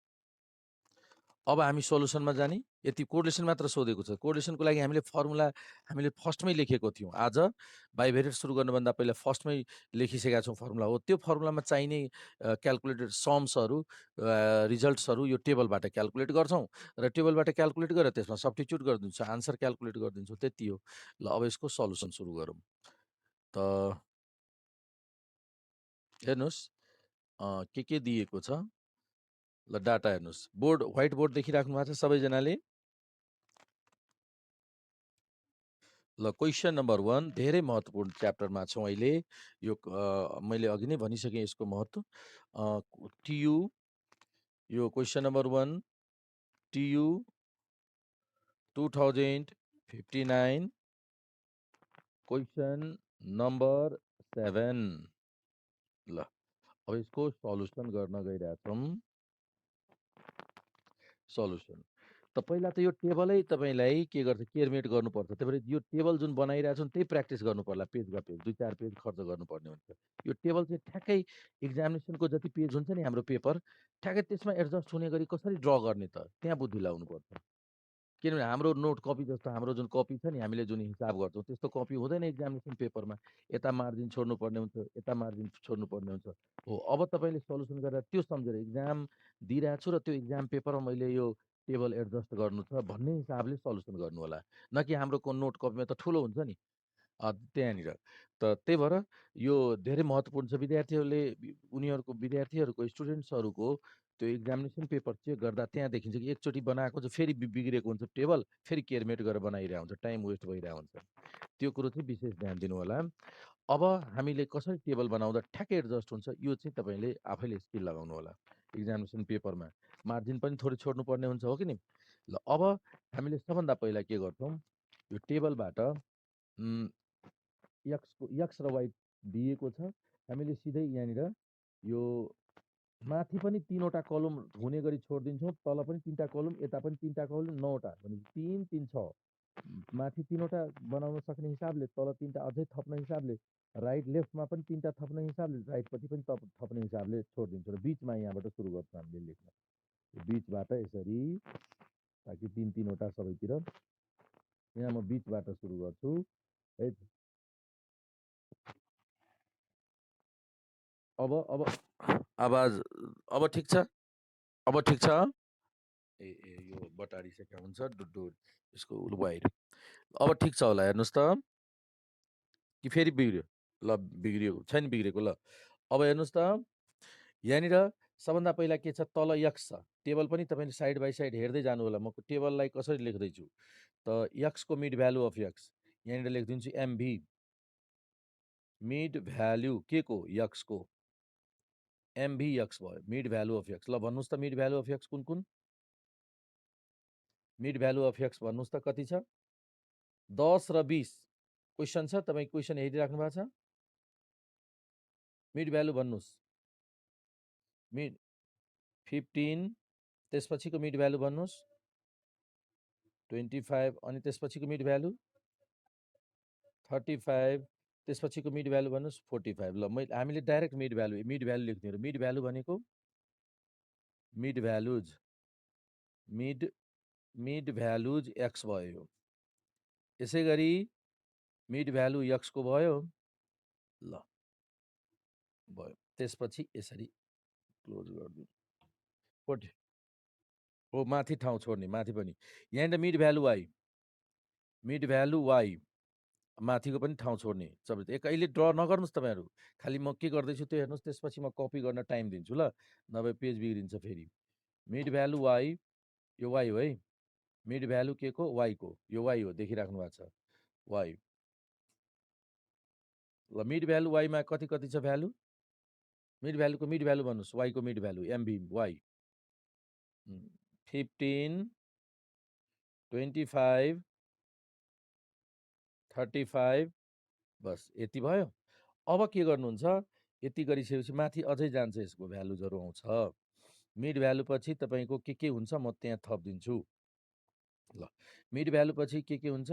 अब हामी सोल्युसनमा जाने। यति कोरिलेसन मात्र सोधेको छ। कोरिलेसनको लागि हामीले फर्मुला हामीले फर्स्टमै लेखेको थियौँ। आज बाइभेरिएट सुरु गर्नुभन्दा पहिला फर्स्टमै लेखिसकेका छौँ फर्मुला हो। त्यो फर्मुलामा चाहिने क्याल्कुलेटेड सम्सहरू रिजल्ट्सहरू यो टेबलबाट क्याल्कुलेट गर्छौँ र टेबलबाट क्याल्कुलेट गरेर त्यसमा सब्स्टिट्युट गरिदिन्छौँ, आन्सर क्याल्कुलेट गरिदिन्छौँ, त्यति हो। ल अब यसको सल्युसन सुरु गरौँ। त हेर्नुहोस् के दिएको छ। ल डाटा हेर्नुहोस्। बोर्ड व्हाइट बोर्ड देखिराख्नु भएको छ सबैजनाले। ल क्वेसन नम्बर 1 धेरै महत्त्वपूर्ण च्याप्टरमा छौँ अहिले। यो मैले अघि नै भनिसकेँ यसको महत्त्व। टियु यो question number 1 TU 2059 question number 7। ल अब यसको सल्युसन गर्न गइरहेछौँ। सल्युसन त पहिला त यो टेबलै तपाईँलाई के गर्छ, केयरमेट गर्नुपर्छ। त्यही भएर यो टेबल जुन बनाइरहेछौँ त्यही प्र्याक्टिस गर्नु पर्ला। पेजमा पेज 2-4 पेज खर्च गर्नुपर्ने हुन्छ। यो टेबल चाहिँ ठ्याक्कै एक्जामिनेसनको जति पेज हुन्छ नि हाम्रो पेपर, ठ्याक्कै त्यसमा एडजस्ट हुने गरी कसरी ड्र गर्ने त त्यहाँ बुद्धि लाउनुपर्छ। किनभने हाम्रो नोट कपी जस्तो हाम्रो जुन कपी छ नि, हामीले जुन हिसाब गर्छौँ त्यस्तो कपी हुँदैन एक्जामिनेसन पेपरमा। यता मार्जिन छोड्नुपर्ने हुन्छ, यता मार्जिन छोड्नुपर्ने हुन्छ। हो अब तपाईँले सल्युसन गरेर त्यो सम्झेर एक्जाम दिइरहेको छु र त्यो एक्जाम पेपरमा मैले यो टेबल एडजस्ट गर्नु छ भन्ने हिसाबले सल्युसन गर्नु होला। न कि हाम्रो नोट कपीमा त ठुलो हुन्छ नि त्यहाँनिर। त त्यही भएर यो धेरै महत्त्वपूर्ण छ। विद्यार्थीहरूले उनीहरूको विद्यार्थीहरूको स्टुडेन्ट्सहरूको त्यो एक्जामिनेसन पेपर चेक गर्दा त्यहाँ देखिन्छ कि एकचोटि बनाएको चाहिँ फेरि बिग्रेको हुन्छ टेबल, फेरि केयरमेट गरेर बनाइरहेको हुन्छ, टाइम वेस्ट भइरहेको हुन्छ। त्यो कुरो चाहिँ विशेष ध्यान दिनु होला। अब हामीले कसरी टेबल बनाउँदा ठ्याक्कै एडजस्ट हुन्छ यो चाहिँ तपाईँले आफैले स्किल लगाउनु होला। एक्जामिनेसन पेपरमा मार्जिन पनि थोरै छोड्नुपर्ने हुन्छ हो कि नि। ल अब हामीले सबभन्दा पहिला के गर्छौँ, यो टेबलबाट यक्स र वाइ दिएको छ। हामीले सिधै यहाँनिर यो माथि पनि 3वटा कलम हुने गरी छोडिदिन्छौँ, तल पनि 3टा कलम, यता पनि 3टा कलम, 9वटा भनेपछि 3, 3, 6। माथि 3वटा बनाउन सक्ने हिसाबले, तल 3टा अझै थप्ने हिसाबले, राइट लेफ्टमा पनि 3टा थप्ने हिसाबले, राइटपट्टि पनि थप्ने हिसाबले छोडिदिन्छौँ र बिचमा यहाँबाट सुरु गर्छौँ हामीले लेख्न। बिचबाट यसरी, ताकि 3-3वटा सबैतिर। यहाँ म बिचबाट सुरु गर्छु है। अब आवाज अब ठिक छ? अब ठिक छ? यो बटारिसकेका हुन्छ डुड्डु यसको वाइड। अब ठिक छ होला हेर्नुहोस् त, कि फेरि बिग्रियो? ल बिग्रियो छैन बिग्रेको। ल अब हेर्नुहोस् त, यहाँनिर सबभन्दा पहिला के छ, तल यक्स छ। टेबल पनि तपाईँले साइड बाई साइड हेर्दै जानु होला। म टेबललाई कसरी लेख्दैछु त यक्सको मिड भ्यालु अफ यक्स यहाँनिर लेखिदिन्छु एमभी। मिड भ्यालु के को? यक्सको। एमभी यक्स भयो, मिड भ्यालु अफ यक्स। ल भन्नुहोस् त मिड भ्यालु अफ यक्स कुन कुन? मिड भ्यालु अफ यक्स भन्नुहोस् त कति छ? 10 र 20 क्वेसन छ। तपाईँ क्वेसन हेरिराख्नु भएको छ? मिड भ्यालु भन्नुहोस्। मिड 15, त्यसपछिको मिड भ्यालु भन्नुहोस् 25, अनि त्यसपछिको मिड भ्यालु 35, त्यसपछिको मिड भ्यालु भन्नुहोस् 45। ल हामीले डाइरेक्ट मिड भ्यालु लेख्ने हो। मिड भ्यालु भनेको mid values mid mid values x भयो यो। यसै गरी मिड भ्यालु एक्सको भयो। ल भयो। त्यसपछि यसरी क्लोज गरिदिउँ। कोट हो माथि ठाउँ छोड्ने, माथि पनि। यहाँनिर mid value y, mid value y, माथिको पनि ठाउँ छोड्ने। तपाईँ कहिले ड्र नगर्नुहोस् तपाईँहरू, खालि म के गर्दैछु त्यो हेर्नुहोस्, त्यसपछि म कपी गर्न टाइम दिन्छु ल, नभए पेज बिग्रिन्छ फेरि। मिड भ्यालु वाइ, यो वाइ हो है, मिड भ्यालु के को वाइको, यो वाइ हो, देखिराख्नु भएको छ वाइ। ल मिड भ्यालु वाइमा कति कति छ भ्यालु, मिड भ्यालुको मिड भ्यालु भन्नुहोस्, वाइको मिड भ्यालु एमभी वाइ 15, 25, 35, बस यति भयो। अब के गर्नुहुन्छ, यति गरिसकेपछि माथि अझै जान्छ, यसको भ्यालुजहरू आउँछ। मिड भ्यालु पछि तपाईँको के हुन्छ म त्यहाँ थपिदिन्छु। ल मिड भ्यालु पछि के हुन्छ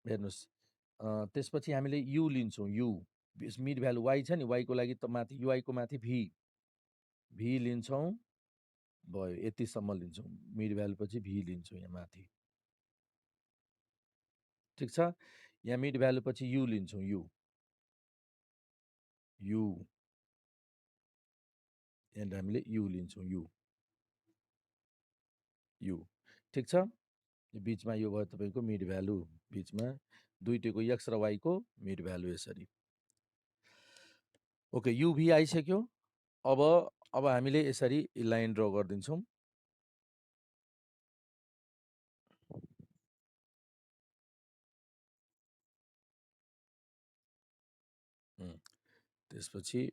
हेर्नुहोस्, त्यसपछि हामीले यु लिन्छौँ। यु मिड भ्यालु वाइ छ नि, वाइको लागि त माथि युआईको माथि भी लिन्छौँ, भयो यतिसम्म लिन्छौँ। मिड भ्यालु पछि भी लिन्छौँ यहाँ माथि, ठिक छ। यहाँ मिड भ्यालु पछि यु लिन्छौँ, यु यहाँ हामीले यु लिन्छौँ, यु ठिक छ। बिचमा यो भयो तपाईँको मिड भ्यालु, बिचमा दुईटैको एक्स र वाइको मिड भ्यालु यसरी। ओके, युभी आइसक्यो। अब हामीले यसरी लाइन ड्र गरिदिन्छौँ। त्यसपछि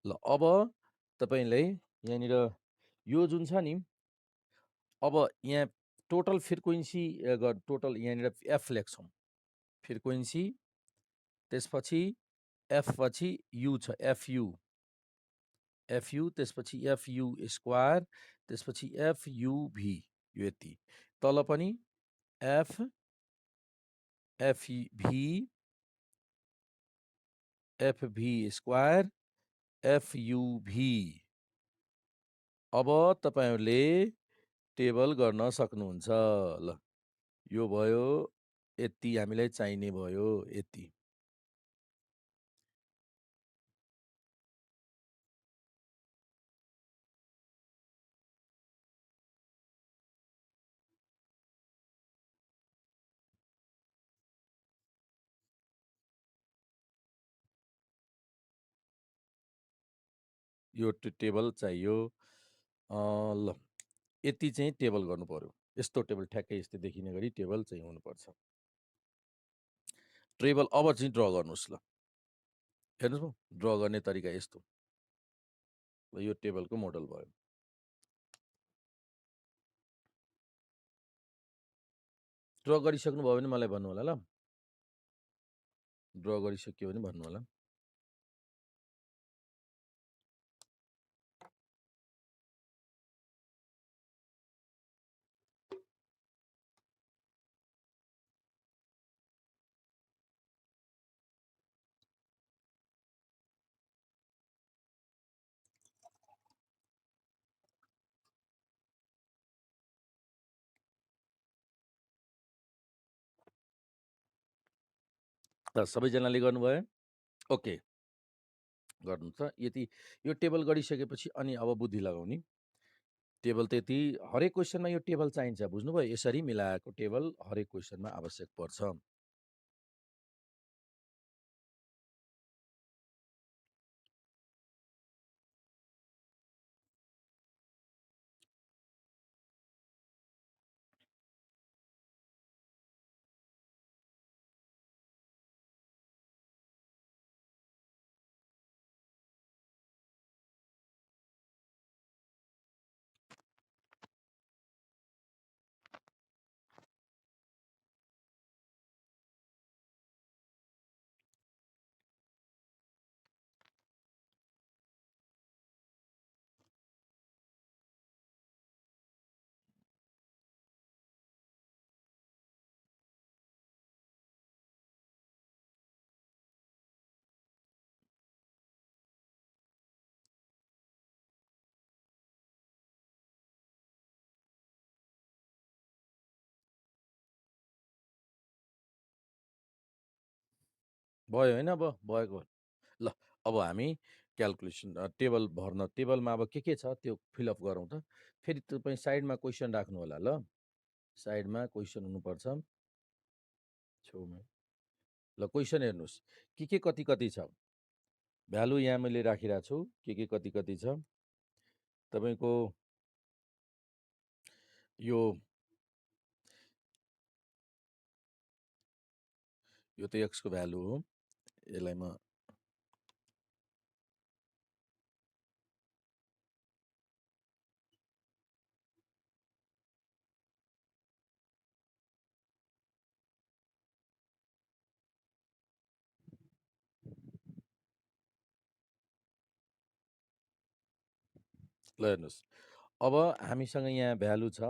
ल अब तपाईँलाई यहाँनिर यो जुन छ नि, अब यहाँ टोटल फ्रिक्वेन्सी टोटल यहाँनिर एफ लेख्छौँ, फ्रिक्वेन्सी, त्यसपछि एफ पछि यु छ, एफयु, त्यसपछि एफयु स्क्वायर, त्यसपछि एफयुभी, यो यति। तल पनि एफभी स्क्वायर, एफयुभी। अब तपाईँहरूले टेबल गर्न सक्नुहुन्छ। ल यो भयो, यति हामीलाई चाहिने भयो, यति। यो टेबल चाहियो। ल यति चाहिँ टेबल गर्नु पर्यो, यस्तो टेबल ठ्याक्कै यस्तो देखिने गरी टेबल चाहिँ हुनुपर्छ। टेबल अब चाहिँ ड्र गर्नुहोस्। ल हेर्नुहोस् न, ड्र गर्ने तरिका यस्तो। ल यो टेबलको मोडल भयो। ड्र गरिसक्नुभयो भने मलाई भन्नु होला। ल ड्र गरिसक्यो भने भन्नु होला। त सबैजनाले गर्नुभयो, ओके गर्नु छ। यति यो टेबल गरिसकेपछि अनि अब बुद्धि लगाउने। टेबल त यति हरेक क्वेसनमा यो टेबल चाहिन्छ, बुझ्नुभयो। यसरी मिलाएको टेबल हरेक क्वेसनमा आवश्यक पर्छ। भयो होइन अब भएको ल अब हामी क्याल्कुलेसन टेबल भर्न टेबलमा अब के छ त्यो फिलअप गरौँ त फेरि तपाईँ साइडमा क्वेसन राख्नु होला ल साइडमा क्वेसन हुनुपर्छ छेउमा ल क्वेसन हेर्नुहोस् के कति कति छ भ्यालु यहाँ मैले राखिरहेको छु के कति कति छ तपाईँको यो यो त एक्सको भ्यालु हो यसलाई म ल हेर्नुहोस् अब हामीसँग यहाँ भ्यालु छ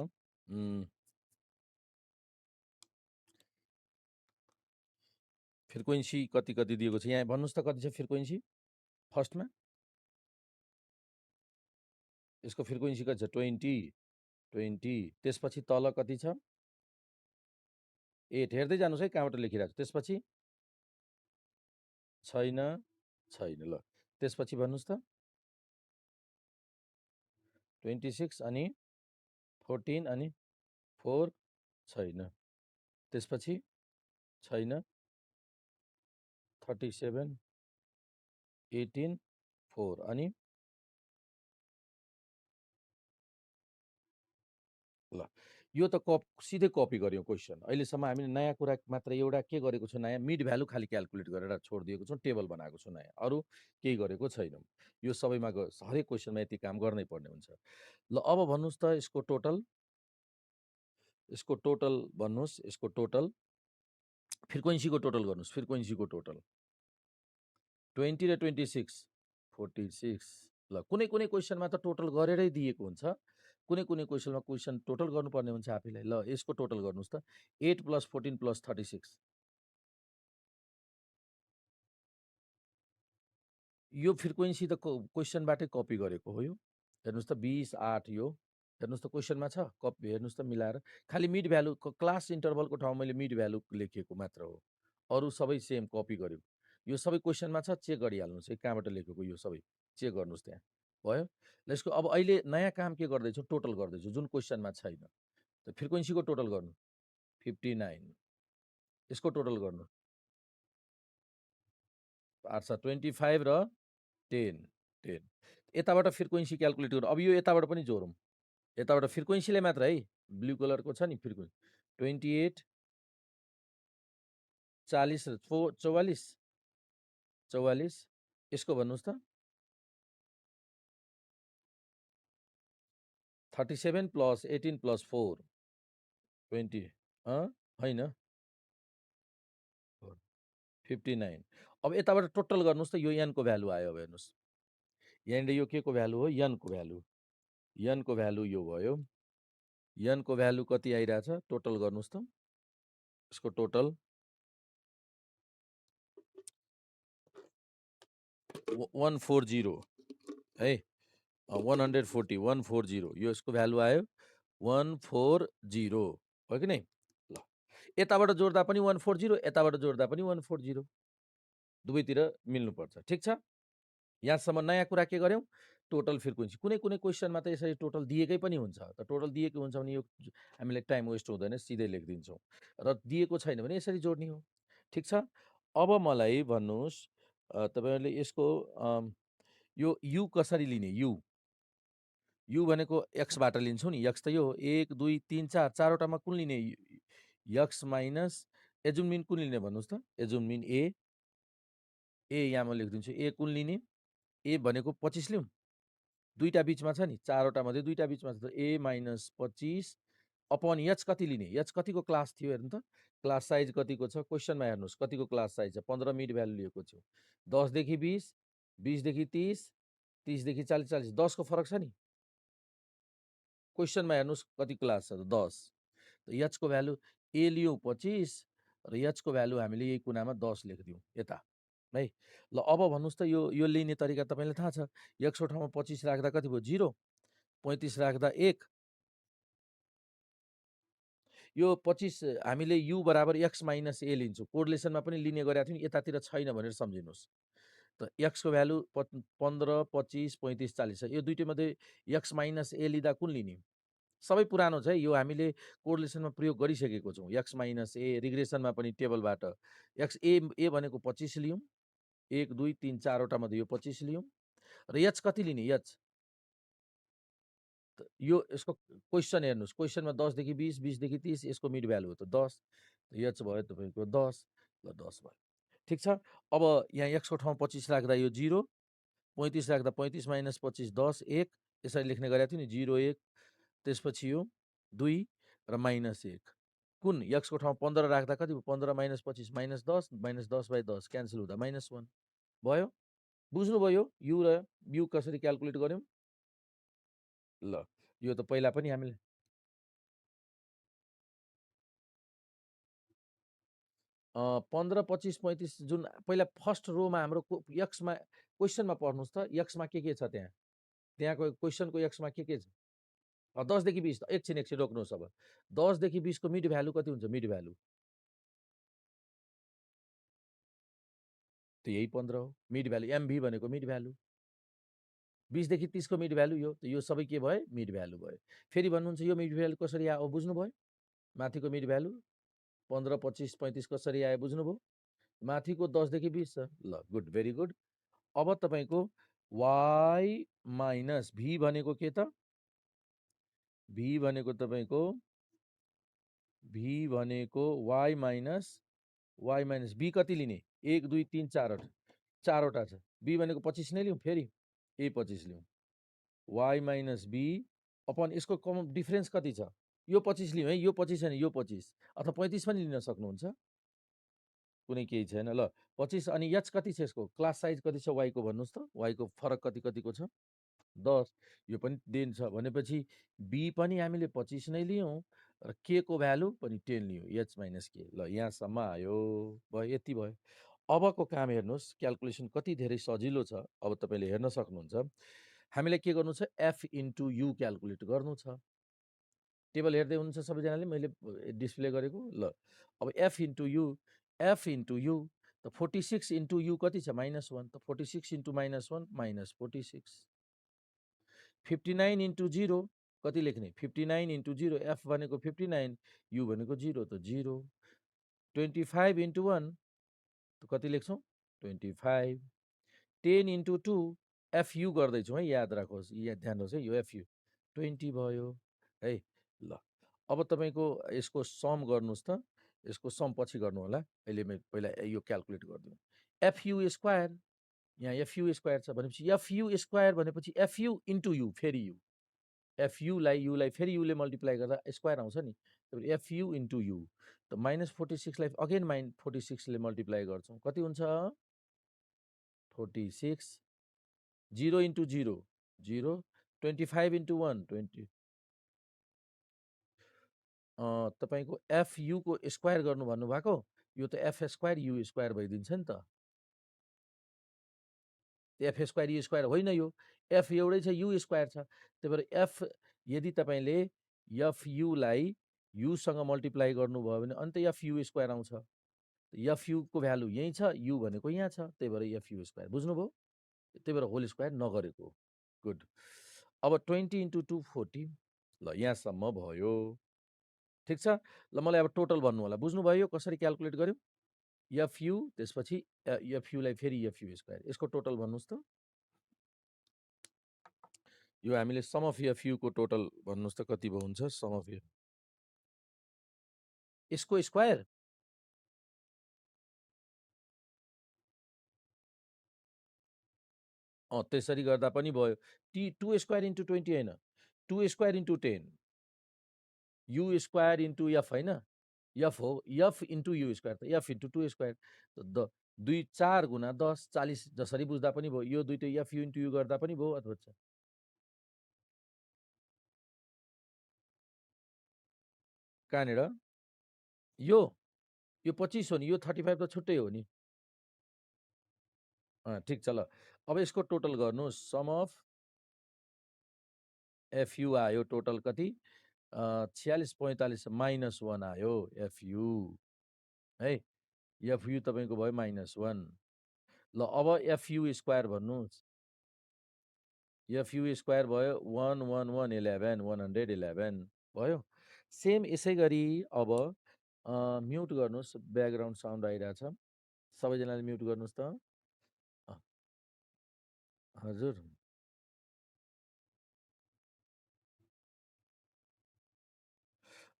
फ्रिक्वेन्सी कति कति दिएको छ यहाँ भन्नुहोस् त कति छ फ्रिक्वेन्सी फर्स्टमा यसको फ्रिक्वेन्सी कति छ 20 त्यसपछि तल कति छ 8 हेर्दै जानुहोस् है कहाँबाट लेखिरहेको छु त्यसपछि छैन ल त्यसपछि भन्नुहोस् त 26 अनि 14 अनि 4 छैन त्यसपछि छैन 37 18 4 अनि ल यो त सिधै कपी गर्यौँ क्वेसन अहिलेसम्म हामीले नयाँ कुरा मात्र एउटा के गरेको छु नयाँ मिड भ्यालु खालि क्यालकुलेट गरेर छोडिदिएको छौँ टेबल बनाएको छु नयाँ अरू केही गरेको छैनौँ यो सबैमा हरेक क्वेसनमा यति काम गर्नै पर्ने हुन्छ ल अब भन्नुहोस् त यसको टोटल भन्नुहोस् यसको टोटल फ्रिक्वेन्सीको टोटल गर्नुहोस् फ्रिक्वेन्सीको टोटल 20 र 26 46 ल कुनै कुनै क्वेसनमा त टोटल गरेरै दिएको हुन्छ कुनै कुनै क्वेसनमा क्वेसन टोटल गर्नुपर्ने हुन्छ आफैलाई ल यसको टोटल गर्नुहोस् त 8 + 14 + 36 यो फ्रिक्वेन्सी त क्वेसनबाटै कपी गरेको हो यो हेर्नुहोस् त 20 8 यो हेर्नुहोस् त क्वेसनमा छ कपी हेर्नुहोस् त मिलाएर खालि मिड भ्यालु क्लास इन्टरभलको ठाउँमा मैले मिड भ्यालु लेखेको मात्र हो अरू सबै सेम कपी गर्यो यो सबै क्वेसनमा छ चेक गरिहाल्नुहोस् है कहाँबाट लेखेको यो सबै चेक गर्नुहोस् त्यहाँ भयो ल यसको अब अहिले नयाँ काम के गर्दैछु टोटल गर्दैछु जुन क्वेसनमा छैन त फ्रिक्वेन्सीको टोटल गर्नु 59 यसको टोटल गर्नु 25 र 10 यताबाट फ्रिक्वेन्सी क्यालकुलेट गर्नु अब यो यताबाट पनि जोडौँ यताबाट फ्रिक्वेन्सीले मात्र है ब्लू कलरको छ नि फ्रिक्वेन्सी 28 40 44 यसको भन्नुहोस् त 37 + 18 + 4 20 होइन 59 अब यताबाट टोटल गर्नुहोस् त यो एनको भ्यालु आयो अब हेर्नुहोस् यहाँनिर यो के को भ्यालु हो एनको भ्यालु यो भयो एनको भ्यालु कति आइरहेछ टोटल गर्नुहोस् त यसको टोटल 140 है 140 140 यो यसको भ्यालु आयो 140 हो कि नै ल यताबाट जोड्दा पनि 140 यताबाट जोड्दा पनि 140 दुवैतिर मिल्नुपर्छ ठिक छ यहाँसम्म नयाँ कुरा के गर्यौँ टोटल फ्रिक्वेन्सी कुनै कुनै क्वेसनमा त यसरी टोटल दिएकै पनि हुन्छ त टोटल दिएको हुन्छ भने यो हामीलाई टाइम वेस्ट हुँदैन सिधै लेखिदिन्छौँ र दिएको छैन भने यसरी जोड्ने हो ठिक छ अब मलाई भन्नुहोस् तपाईँहरूले यसको यो यु कसरी लिने यु भनेको एक्सबाट लिन्छौँ नि एक्स त यो 1 2 3 4 चारवटामा कुन लिने एक्स माइनस एजुमिन कुन लिने भन्नुहोस् त एजुमिन ए यहाँ म लेखिदिन्छु ए कुन लिने ए भनेको 25 लिउँ दुईवटा बिचमा छ नि चारवटा मध्ये दुईवटा बिचमा छ ए माइनस 25 अपन एच कति लिने एच कतिको क्लास थियो हेर्नु त क्लास साइज कतिको छ क्वेसनमा हेर्नुहोस् कतिको क्लास साइज छ 15 मिड भ्यालु लिएको छु 10 देखि 20 20 देखि 30 30 देखि 40 40 10 को फरक छ नि क्वेसनमा हेर्नुहोस् कति क्लास छ 10 एचको भ्यालु ए लियौँ 25 र एचको भ्यालु हामीले यही कुनामा 10 लेखिदिउँ यता है ल अब भन्नुहोस् त यो लिने तरिका तपाईँलाई थाहा छ एक्सको ठाउँमा 25 राख्दा कति भयो 0 35 राख्दा 1 यो 25 हामीले u बराबर x माइनस a लिन्छौँ। कोरिलेसनमा पनि लिने गरेका थियौँ, यतातिर छैन भनेर सम्झिनुहोस्। त x को भ्यालु 15, 25, 35, 40 छ। यो दुईटैमध्ये x माइनस a लिँदा कुन लिने? सबै पुरानो छ है, यो हामीले कोरिलेसनमा प्रयोग गरिसकेको छौँ। x माइनस a रिग्रेसनमा पनि टेबलबाट x a भनेको 25 लियौँ। 1, 2, 3, 4 वटा मध्ये यो 25 लियौँ र h कति लिने? h यो यसको क्वेसन हेर्नुहोस्, क्वेसनमा 10 देखि 20, 20 देखि 30, यसको मिड भ्यालु हो त 10, h भयो तपाईँको 10, ल 10 भयो। ठिक छ। अब यहाँ x को ठाउँ 25 राख्दा यो 0, 35 राख्दा 35 माइनस 25 10, 1 यसरी लेख्ने गरेको थियो नि, 0, 1, त्यसपछि यो 2 र माइनस 1। कुन? x को ठाउँ 15 राख्दा कति भयो? 15 माइनस 25 माइनस 10, माइनस 10/10 क्यान्सल हुँदा -1 भयो। बुझ्नुभयो u र u कसरी क्याल्कुलेट गर्यौँ? ल यो त पहिला पनि हामीले 15, 25, 35 जुन पहिला फर्स्ट रोमा हाम्रो एक्समा क्वेसनमा पढ्नुहोस् त, एक्समा के छ त्यहाँ? त्यहाँको क्वेसनको एक्समा के छ? 10 देखि 20, एकछिन रोक्नुहोस् अब। 10 देखि 20 को मिड भ्यालु कति हुन्छ? मिड भ्यालु त यही 15 हो। मिड भ्यालु एमभी भनेको मिड भ्यालु। 20 देखि 30 को मिड भ्यालु यो, त यो सबै के भयो? मिड भ्यालु भयो। फेरि भन्नुहुन्छ यो मिड भ्यालु कसरी आयो? बुझ्नुभयो? माथिको मिड भ्यालु 15, 25, 35 कसरी आयो? बुझ्नुभयो? माथिको 10 देखि 20 छ। ल गुड, भेरी गुड। अब तपाईँको y माइनस v भनेको के त? v भनेको तपाईँको y माइनस b कति लिने? 1, 2, 3, 4 वटा, 4 वटा छ। b भनेको 25 नै लिउँ, फेरि a 25 लिउँ। y माइनस b अपन यसको कमन डिफरेन्स कति छ? यो 25 लिउँ है, यो 25 छैन, यो 25 अथवा 35 पनि लिन सक्नुहुन्छ, कुनै केही छैन। ल 25 अनि h कति छ यसको? क्लास साइज कति छ y को भन्नुहोस् त? y को फरक कतिको छ? 10। यो पनि 10 छ भनेपछि b पनि हामीले 25 नै लियौँ र k को भ्यालु पनि 10 लियौँ, h माइनस k। ल यहाँसम्म आयो, भयो, यति भयो। अबको काम हेर्नुहोस्, क्याल्कुलेसन कति धेरै सजिलो छ, अब तपाईँले हेर्न सक्नुहुन्छ। हामीलाई के गर्नु छ? f इन्टु u क्याल्कुलेट गर्नु छ। टेबल हेर्दै हुनुहुन्छ सबैजनाले मैले डिस्प्ले गरेको? ल अब f इन्टु u त 46 इन्टु u कति छ? -1, त 46 इन्टु -1 -46। 59 इन्टु 0 कति लेख्ने? 59 इन्टु 0, f भनेको 59, u भनेको 0, त 0। 25 इन्टु 1 त कति लेख्छौँ? 25। 10 इन्टु 2 fu गर्दैछौँ है, याद राखोस्, ध्यान होस् है, यो fu 20 भयो है। ल अब तपाईँको यसको सम गर्नुहोस् त, यसको सम पछि गर्नु होला, अहिले पहिला यो क्याल्कुलेट गरिदिउँ। fu स्क्वायर, यहाँ fu स्क्वायर छ भनेपछि fu स्क्वायर भनेपछि fu इन्टु u, फेरि u, लाई युलाई फेरि युले मल्टिप्लाई गर्दा स्क्वायर आउँछ नि, fu इन्टु u त -46 लाई अगेन -46 ले मल्टिप्लाई गर्छौँ, कति हुन्छ? 46। 0 इन्टु 0 0, 25 इन्टु 1 20। तपाईँको fu को स्क्वायर गर्नु भन्नुभएको, यो त f स्क्वायर u स्क्वायर भइदिन्छ नि त। एफ स्क्वायर यु स्क्वायर होइन, यो एफ एउटै छ, यु स्क्वायर छ। त्यही भएर एफ यदि तपाईँले एफ युलाई युसँग मल्टिप्लाई गर्नुभयो भने अन्त एफ यु स्क्वायर आउँछ। एफ युको भ्यालु यहीँ छ, यु भनेको यहाँ छ, त्यही भएर एफ यु स्क्वायर। बुझ्नुभयो? त्यही भएर होल स्क्वायर नगरेको। गुड। अब 20 इन्टु 2 40। ल यहाँसम्म भयो, ठिक छ। ल मलाई अब टोटल भन्नु होला, बुझ्नुभयो यो कसरी क्याल्कुलेट गर्यो? एफ यु त्यसपछि एफ युलाई फेरि एफ यु स्क्वायर, यसको टोटल भन्नुहोस् त। यो हामीले सम अफ एफ युको टोटल भन्नुहोस् त कति भयो हुन्छ? सम अफ यसको स्क्वायर त्यसरी गर्दा पनि भयो। टी 2 स्क्वायर इन्टु 20 होइन, 2 square into 10, you square into F होइन, एफ हो, एफ इन्टु यु स्क्वायर, त एफ इन्टु 2 स्क्वायर, त 2 4 गुणा 10 40 जसरी बुझ्दा पनि भयो। यो दुइटै एफ यु इन्टु यु गर्दा पनि भयो, अथवा कहाँनिर यो 25 हो नि, यो 35 त छुट्टै हो नि। ठिक छ। ल अब यसको टोटल गर्नुहोस्, सम अफ एफ यु आयो टोटल कति? 46 45 -1 आयो एफयु है। एफयु तपाईँको भयो -1। ल अब एफयु स्क्वायर भन्नुहोस्। एफयु स्क्वायर भयो 1 1 1 11 111 भयो। सेम यसै गरी अब म्युट गर्नुहोस्, ब्याकग्राउन्ड साउन्ड आइरहेछ। सबैजनाले म्युट गर्नुहोस् त। हजुर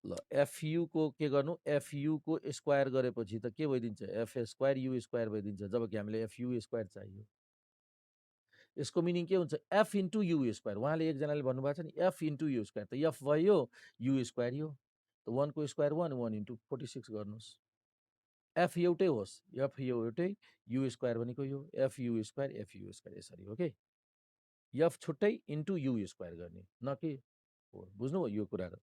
ल एफयु को के गर्नु, एफयु को स्क्वायर गरेपछि त के भइदिन्छ, एफ स्क्वायर यु स्क्वायर भइदिन्छ, जबकि हामीले एफयु स्क्वायर चाहियो। यसको मिनिङ के हुन्छ, एफ इन्टु यु स्क्वायर। उहाँले एकजनाले भन्नुभएको छ नि एफ इन्टु यु स्क्वायर, त एफ भयो यु स्क्वायर यो, त 1 को स्क्वायर 1 1 इन्टु 46 गर्नुहोस्। एफ एउटै होस्, एफ एउटै, यु स्क्वायर भनेको यो, एफ यु स्क्वायर यसरी हो के। एफ छुट्टै इन्टु यु स्क्वायर गर्ने, न कि हो। बुझ्नुभयो यो कुराहरू।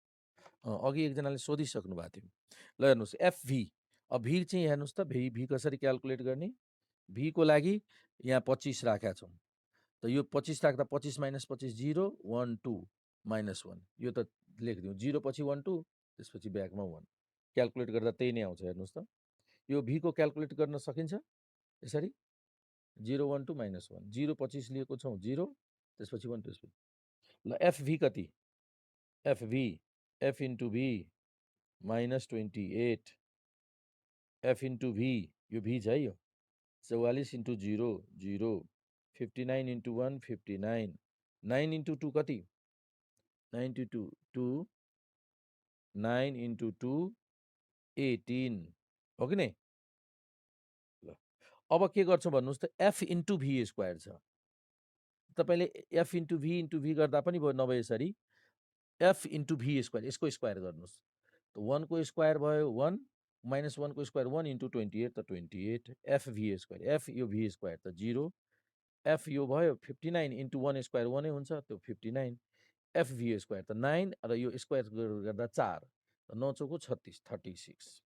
अघि एकजनाले सोधिसक्नु भएको थियो। ल हेर्नुहोस् एफभी, अब भी चाहिँ हेर्नुहोस् त, भी कसरी क्यालकुलेट गर्ने। भी को लागि यहाँ 25 राखेका छौँ, त यो 25 राख्दा 25 - 25 0 1 2 -1, यो त लेखिदिउँ। 0 पछि 1 2 त्यसपछि ब्याकमा 1, क्यालकुलेट गर्दा त्यही नै आउँछ। हेर्नुहोस् त, यो भी को क्यालकुलेट गर्न सकिन्छ यसरी। 0 1 2 -1, 0 25 लिएको छौँ 0, त्यसपछि 1 त्यसपछि। ल एफभी कति, एफभी एफ इन्टु भी -28, एफ इन्टु भी, यो भी छ है यो, 44 इन्टु 0 0, 59 इन्टु 1 59, 9 इन्टु 2 कति, 9 इन्टु 2 2, 9 इन्टु 2 18 हो कि नै। ल अब के गर्छौँ भन्नुहोस् त, एफ इन्टु भी स्क्वायर छ। तपाईँले एफ इन्टु भी गर्दा पनि भयो, नभए यसरी एफ इन्टु भी स्क्वायर, यसको स्क्वायर गर्नुहोस्। त 1 को स्क्वायर भयो 1, -1 को स्क्वायर 1 इन्टु 28 त 28, एफ भी स्क्वायर, एफ यो भी स्क्वायर त 0, एफ यो भयो 59 इन्टु 1 स्क्वायर 1 नै हुन्छ, त्यो 59, एफ भी स्क्वायर त 9, र यो स्क्वायर गर्दा 4, त 9 चौको 36 36।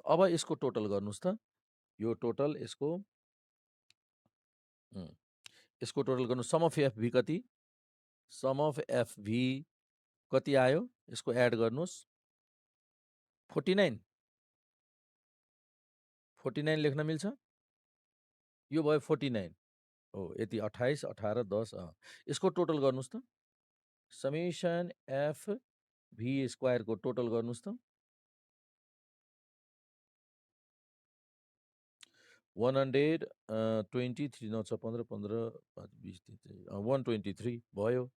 अब यसको टोटल गर्नुहोस् त, यो टोटल यसको टोटल गर्नु। सम अफ एफ भी कति, सम अफ एफ भी कति आयो, यसको एड गर्नुहोस्। 49 49 लेख्न मिल्छ, यो भयो 49 हो, यति 28 18 10। यसको टोटल गर्नुहोस् त, समेसन एफ भी स्क्वायरको टोटल गर्नुहोस् त। 123 9 छ 15 15 5 20 123 भयो।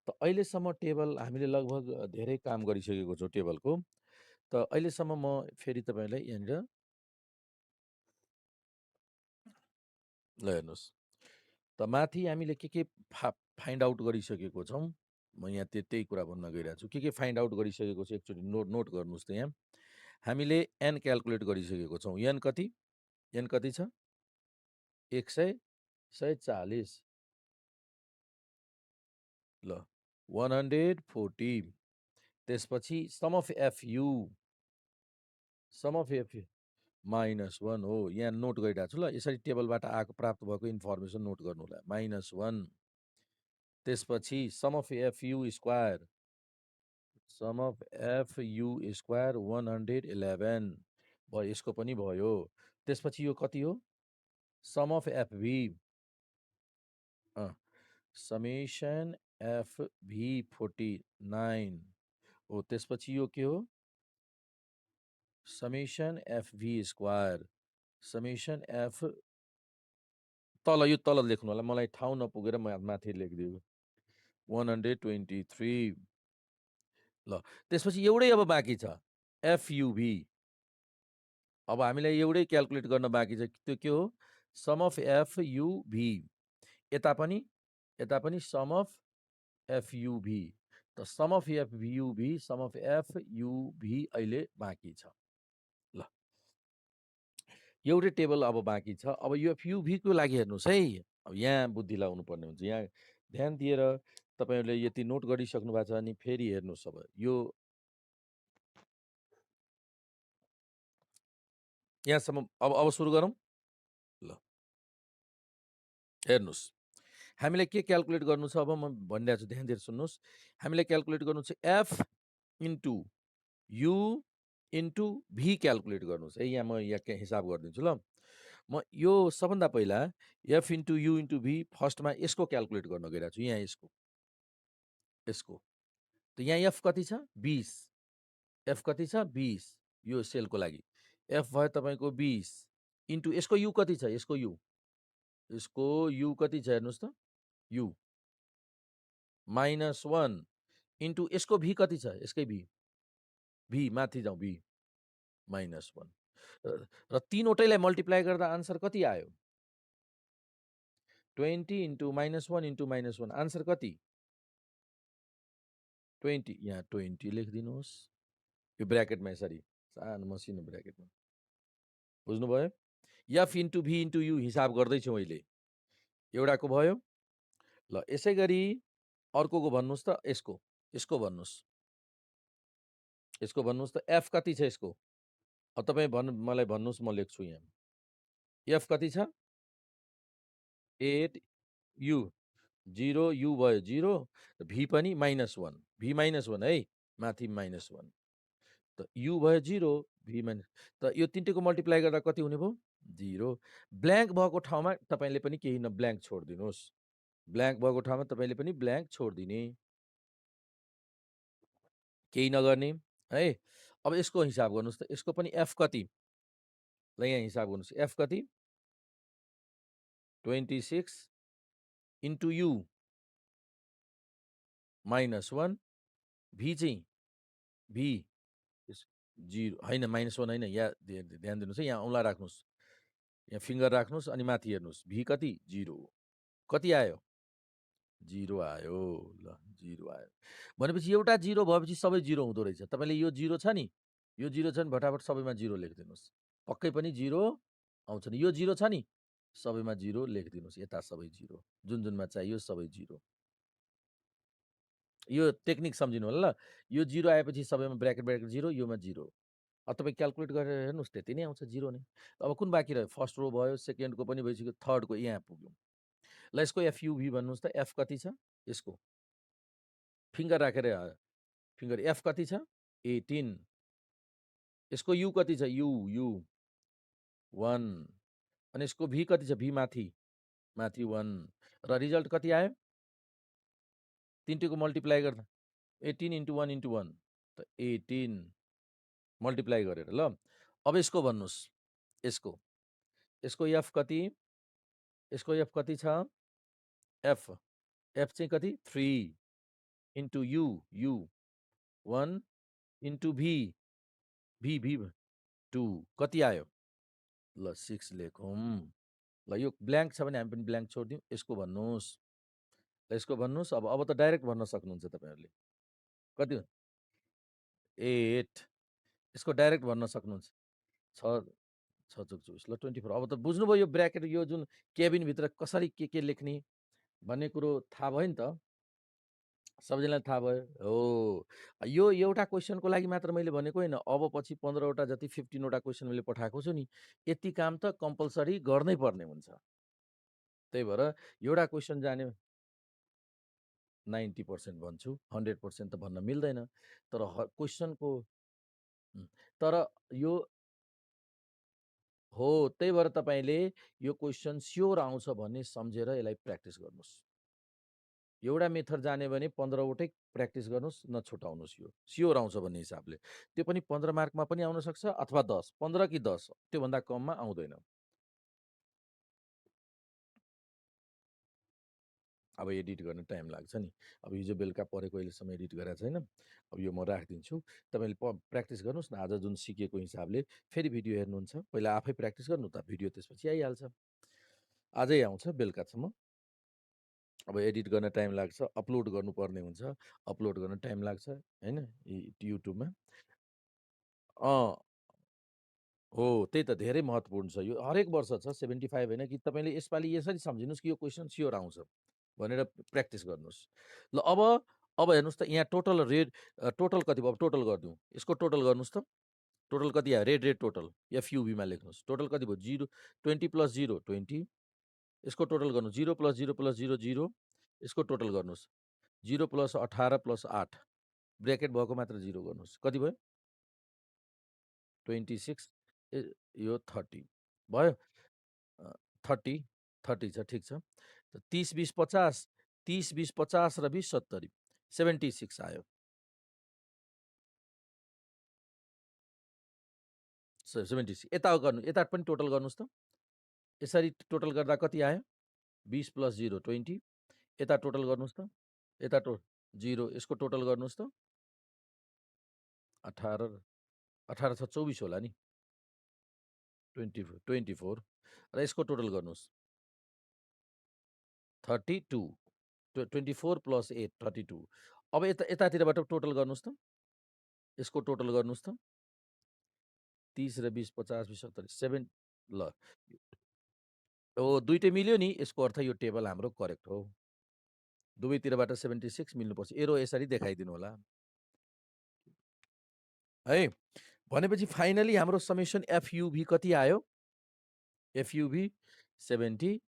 त अहिलेसम्म टेबल हामीले लगभग धेरै काम गरिसकेको छौँ टेबलको। त अहिलेसम्म म फेरि तपाईँलाई यहाँनिर ल हेर्नुहोस् त, माथि हामीले के फाइन्ड आउट गरिसकेको छौँ। म यहाँ त्यही कुरा भन्न गइरहेको छु। के फाइन्ड आउट गरिसकेको छु एकचोटि नोट गर्नुहोस् त। यहाँ हामीले एन क्यालकुलेट गरिसकेको छौँ। एन कति, एन कति छ 100 140, ल 140। त्यसपछि सम अफ एफयु, सम अफ एफयु -1 हो, यहाँ नोट गरिरहेको छु। ल यसरी टेबलबाट आएको प्राप्त भएको इन्फर्मेसन नोट गर्नु होला, -1। त्यसपछि sum of FU square, sum of FU square 111 भयो, यसको पनि भयो। त्यसपछि यो कति हो, sum of FV, summation FV 49 हो। त्यसपछि यो के हो, summation FV square, summation F, तल यो तल लेख्नु होला, मलाई ठाउँ नपुगेर म माथि लेखिदिएको, 123। ल त्यसपछि एउटै अब बाँकी छ एफयुभी। अब हामीलाई एउटै क्यालकुलेट गर्न बाँकी छ, त्यो के हो, सम अफ एफयुभी। यता पनि सम अफ एफयुभी। त sum of FUV, sum of FUV अहिले बाँकी छ। ल एउटै टेबल अब बाँकी छ। अब यो एफयुभीको लागि हेर्नुहोस् है, अब यहाँ बुद्धि लगाउनु पर्ने हुन्छ। यहाँ ध्यान दिएर तपाईँहरूले यति नोट गरिसक्नु भएको छ, अनि फेरि हेर्नुहोस्। अब यो यहाँसम्म अब सुरु गरौँ। ल हेर्नुहोस्, हामीले के क्यालकुलेट गर्नु छ, अब म भनिरहेको छु, ध्यान दिएर सुन्नुहोस्। हामीले क्यालकुलेट गर्नु छ f into u into v calculate गर्नुहोस् है। यहाँ म यहाँ हिसाब गरिदिन्छु ल। म यो सबभन्दा पहिला एफ इन्टु यु इन्टु भी फर्स्टमा यसको क्यालकुलेट गर्न गइरहेको छु। यहाँ यसको त यहाँ एफ कति छ 20, एफ कति छ 20 यो सेलको लागि। एफ भयो तपाईँको 20 इन्टु यसको यु कति छ, यसको यु कति छ हेर्नुहोस् त, यु -1 इन्टु यसको भी कति छ, यसकै भी माथि जाउँ, भी -1 र तीनवटैलाई मल्टिप्लाई गर्दा आन्सर कति आयो 20 इन्टु -1 इन्टु -1 आन्सर कति 20। यहाँ 20 लेखिदिनुहोस् यो ब्र्याकेटमा यसरी सानो मसिनो ब्र्याकेटमा, बुझ्नुभयो। F into v into u हिसाब गर्दैछु मैले, एउटाको भयो। ल यसै गरी अर्कोको भन्नुहोस् त, यसको भन्नुहोस्, त एफ कति छ यसको। अब तपाईँ मलाई भन्नुहोस्, म लेख्छु यहाँ। एफ कति छ 8 यु 0 यु भयो 0 भी पनि -1, भी -1 है माथि -1 त यु भयो 0 भी माइनस, त यो तिनटैको मल्टिप्लाई गर्दा कति हुने भयो 0। ब्ल्याङ्क भएको ठाउँमा तपाईँले पनि केही न ब्ल्याङ्क छोडिदिनुहोस्, ब्ल्याङ्क भएको ठाउँमा तपाईँले पनि ब्ल्याङ्क छोडिदिने, केही नगर्ने है। अब यसको हिसाब गर्नुहोस् त, यसको पनि एफ कति, ल यहाँ हिसाब गर्नुहोस्, एफ कति 26 इन्टु यु -1 भी चाहिँ भी 0 होइन -1 होइन, यहाँ ध्यान दिनुहोस् है, यहाँ औँला राख्नुहोस्, यहाँ फिङ्गर राख्नुहोस् अनि माथि हेर्नुहोस्, भी कति 0, कति आयो 0 आयो। ल 0 आयो भनेपछि एउटा 0 भएपछि सबै 0 हुँदो रहेछ। तपाईँले यो 0 छ नि, यो 0 छ नि, भटाभट सबैमा 0 लेखिदिनुहोस्, पक्कै पनि 0 आउँछ नि। यो 0 छ नि, सबैमा 0 लेखिदिनुहोस्, यता सबै 0, जुन जुनमा चाहियो सबै 0। यो टेक्निक सम्झिनु होला ल। यो 0 आएपछि सबैमा ब्र्याकेट 0, योमा 0। अब तपाईँ क्यालकुलेट गरेर हेर्नुहोस्, त्यति नै आउँछ 0 नै। अब कुन बाँकी रह्यो, फर्स्ट रो भयो, सेकेन्डको पनि भइसक्यो, थर्डको यहाँ पुग्यौँ। ल यसको एफयुभी भन्नुहोस् त, एफ कति छ यसको, फिङ्गर राखेर फिङ्गर, एफ कति छ 18, यसको यु कति छ, यु 1 अनि यसको भी कति छ, भी माथि 1 र रिजल्ट कति आयो, तिनटैको मल्टिप्लाई गर्दा 18 इन्टु 1 इन्टु 1 त 18 मल्टिप्लाई गरेर। ल अब यसको भन्नुहोस्, यसको एफ कति, यसको एफ कति छ, एफ चाहिँ कति 3 इन्टु यु 1 इन्टु भी 2 कति आयो, ल 6 लेखौँ। ल यो ब्ल्याङ्क छ भने हामी पनि ब्ल्याङ्क छोडिदिउँ। यसको भन्नुहोस्, यसको भन्नुहोस्। अब त डाइरेक्ट भन्न सक्नुहुन्छ तपाईँहरूले, कति 8, यसको डाइरेक्ट भन्न सक्नुहुन्छ 6 6 चोक 24, ल 24। अब त बुझ्नुभयो यो ब्र्याकेट, यो जुन केबिनभित्र कसरी के लेख्ने भन्ने कुरो थाहा भयो नि त, सबैजनालाई थाहा भयो हो। यो एउटा क्वेसनको लागि मात्र मैले भनेको होइन, अब पछि 15वटा जति 15वटा क्वेसन मैले पठाएको छु नि, यति काम त कम्पलसरी गर्नै पर्ने हुन्छ। त्यही भएर एउटा क्वेसन जाने 90% भन्छु, 100% त भन्न मिल्दैन, तर क्वेसनको तर यो हो। त्यही भएर तपाईँले यो क्वेसन स्योर आउँछ भन्ने सम्झेर यसलाई प्र्याक्टिस गर्नुहोस्। एउटा मेथड जाने भने 15वटै प्र्याक्टिस गर्नुहोस्, नछुटाउनुहोस्। यो स्योर आउँछ भन्ने हिसाबले, त्यो पनि 15 मार्कमा पनि आउन सक्छ अथवा 10, 15 कि 10, त्योभन्दा कममा आउँदैन। अब एडिट गर्न टाइम लाग्छ नि, अब हिजो बेलुका परेको अहिलेसम्म एडिट गरेको छैन। अब यो म राखिदिन्छु, तपाईँले प्र्याक्टिस गर्नुहोस् न। आज जुन सिकेको हिसाबले फेरि भिडियो हेर्नुहुन्छ, पहिला आफै प्र्याक्टिस गर्नु त, भिडियो त्यसपछि आइहाल्छ, आजै आउँछ बेलुकासम्म। अब एडिट गर्न टाइम लाग्छ, अपलोड गर्नुपर्ने हुन्छ, अपलोड गर्न टाइम लाग्छ होइन युट्युबमा। हो त्यही त धेरै महत्त्वपूर्ण छ यो, हरेक वर्ष छ 75 होइन कि। तपाईँले यसपालि यसरी सम्झिनुहोस् कि यो क्वेसन स्योर आउँछ भनेर प्र्याक्टिस गर्नुहोस्। ल अब हेर्नुहोस् त, यहाँ टोटल कति भयो, अब टोटल गरिदिउँ, यसको टोटल गर्नुहोस् त, टोटल कति आयो, रेड टोटल एफयुभीमा लेख्नुहोस्, टोटल कति भयो 0, 20 + 0 20, यसको टोटल गर्नुहोस् 0 + 0 + 0 0, यसको टोटल गर्नुहोस् 0 + 18 + 8 ब्र्याकेट भएको मात्र 0 गर्नुहोस्। कति भयो? 26 यो 30 भयो। 30 30 छ, ठिक छ। 30 20 50 30 20 50 र 20 70 76 आयो। 76 यता गर्नु, यता पनि टोटल गर्नुहोस् त। यसरी टोटल गर्दा कति आयो? 20 + 0 20 यता टोटल गर्नुहोस् त। यता 0 यसको टोटल गर्नुहोस् त। 18 18 छ 24 होला नि। 24 र यसको टोटल गर्नुहोस्। 32 24 + 8 32 अब यतातिरबाट टोटल गर्नुहोस् त। यसको टोटल गर्नुहोस् त। 30 र 20 50 20 70 7 ल हो दुईटै मिल्यो नि। यसको अर्थ यो टेबल हाम्रो करेक्ट हो। दुवैतिरबाट 76 मिल्नुपर्छ। एरो यसरी देखाइदिनु होला है। भनेपछि फाइनली हाम्रो समेसन एफयुभी कति आयो? एफयुभी 76।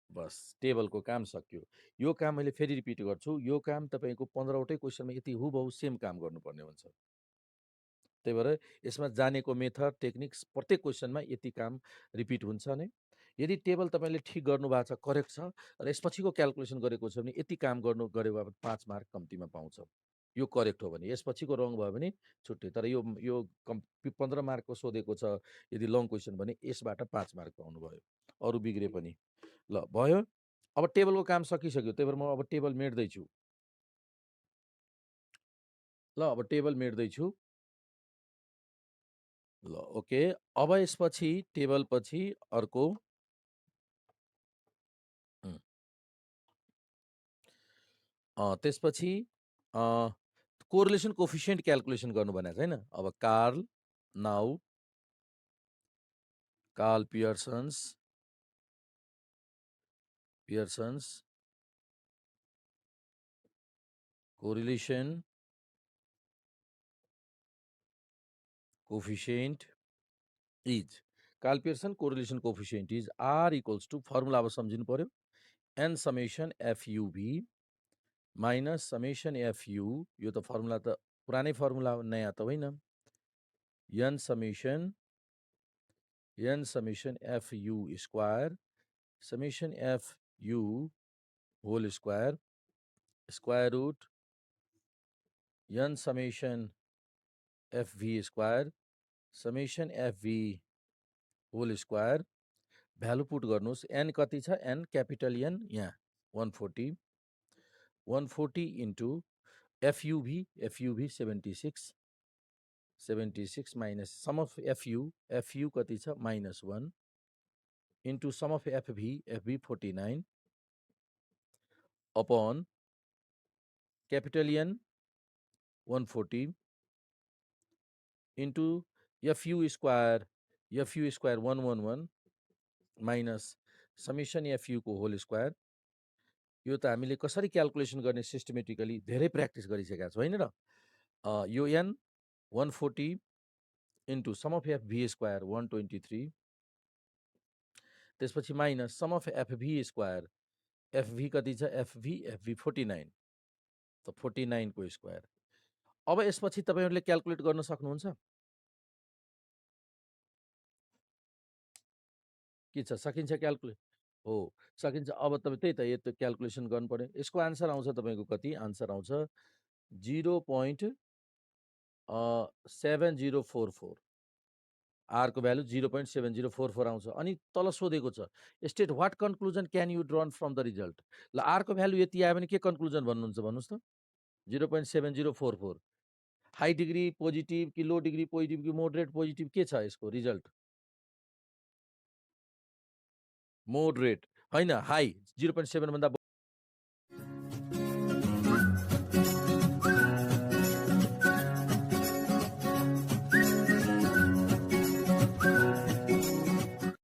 बस टेबलको काम सक्यो। यो काम मैले फेरि रिपिट गर्छु। यो काम तपाईँको 15वटै क्वेसनमा यति हुबहु सेम काम गर्नुपर्ने हुन्छ। त्यही भएर यसमा जानेको मेथड टेक्निक्स प्रत्येक क्वेसनमा यति काम रिपिट हुन्छ नै। यदि टेबल तपाईँले ठिक गर्नुभएको छ, करेक्ट छ र यसपछिको क्याल्कुलेसन गरेको छ भने यति काम गऱ्यो भने 5 मार्क कम्तीमा पाउँछ। यो करेक्ट हो भने। यसपछिको रङ भयो भने छुट्टै। तर यो 15 मार्कको सोधेको छ यदि लङ क्वेसन भने यसबाट 5 मार्क पाउनुभयो। अरू बिग्रे पनि। ल भयो। अब टेबलको काम सकिसक्यो। त्यही भएर म अब टेबल मेट्दैछु। ल अब टेबल मेट्दैछु। ल ओके। अब यसपछि टेबल पछि अर्को त्यसपछि कोरिलेसन कोफिसिएन्ट क्याल्कुलेसन गर्नु भनेको छैन। अब Karl Pearson's correlation coefficient is Karl Pearson correlation coefficient is R = formula अब सम्झिनु पर्यो। n summation FUV minus summation FU यो त फर्मुला त पुरानै फर्मुला हो, नयाँ त होइन। n summation FU square summation FU whole square square root n summation FV square summation FV whole square value put गर्नुहोस्। n कति छ? n क्यापिटल N यहाँ 140 into FUV 76 minus sum of FU कति छ? -1 into sum of FV 49 upon capital N 140 into FU square 111 minus summation FU को whole square. यो त हामीले कसरी क्याल्कुलेसन गर्ने सिस्टमेटिकली धेरै प्र्याक्टिस गरिसकेका छौँ होइन र। यो n 140 into sum of FV square 123 त्यसपछि minus sum of FV square FV कति छ? FV 49 त 49 को स्क्वायर। अब यसपछि तपाईहरुले क्याल्कुलेट गर्न सक्नुहुन्छ? के छ? सकिन्छ क्याल्कुलेट? हो, सकिन्छ। अब तपाईँ त्यही त यो त क्याल्कुलेसन गर्नु पर्यो। यसको आन्सर आउँछ तपाईको कति? आन्सर आउँछ 0.7044 R को भ्यालु 0.7044 आउँछ। अनि तल सोधेको छ state what conclusion can you drawn from the result. ल R को भ्यालु यति आयो भने के कन्क्लुजन भन्नुहुन्छ भन्नुस् त? 0.7044 हाई डिग्री पोजिटिभ कि लो डिग्री पोजिटिभ कि मोडरेट पोजिटिभ के छ यसको रिजल्ट? मोडरेट होइन, हाई 0.7 भन्दा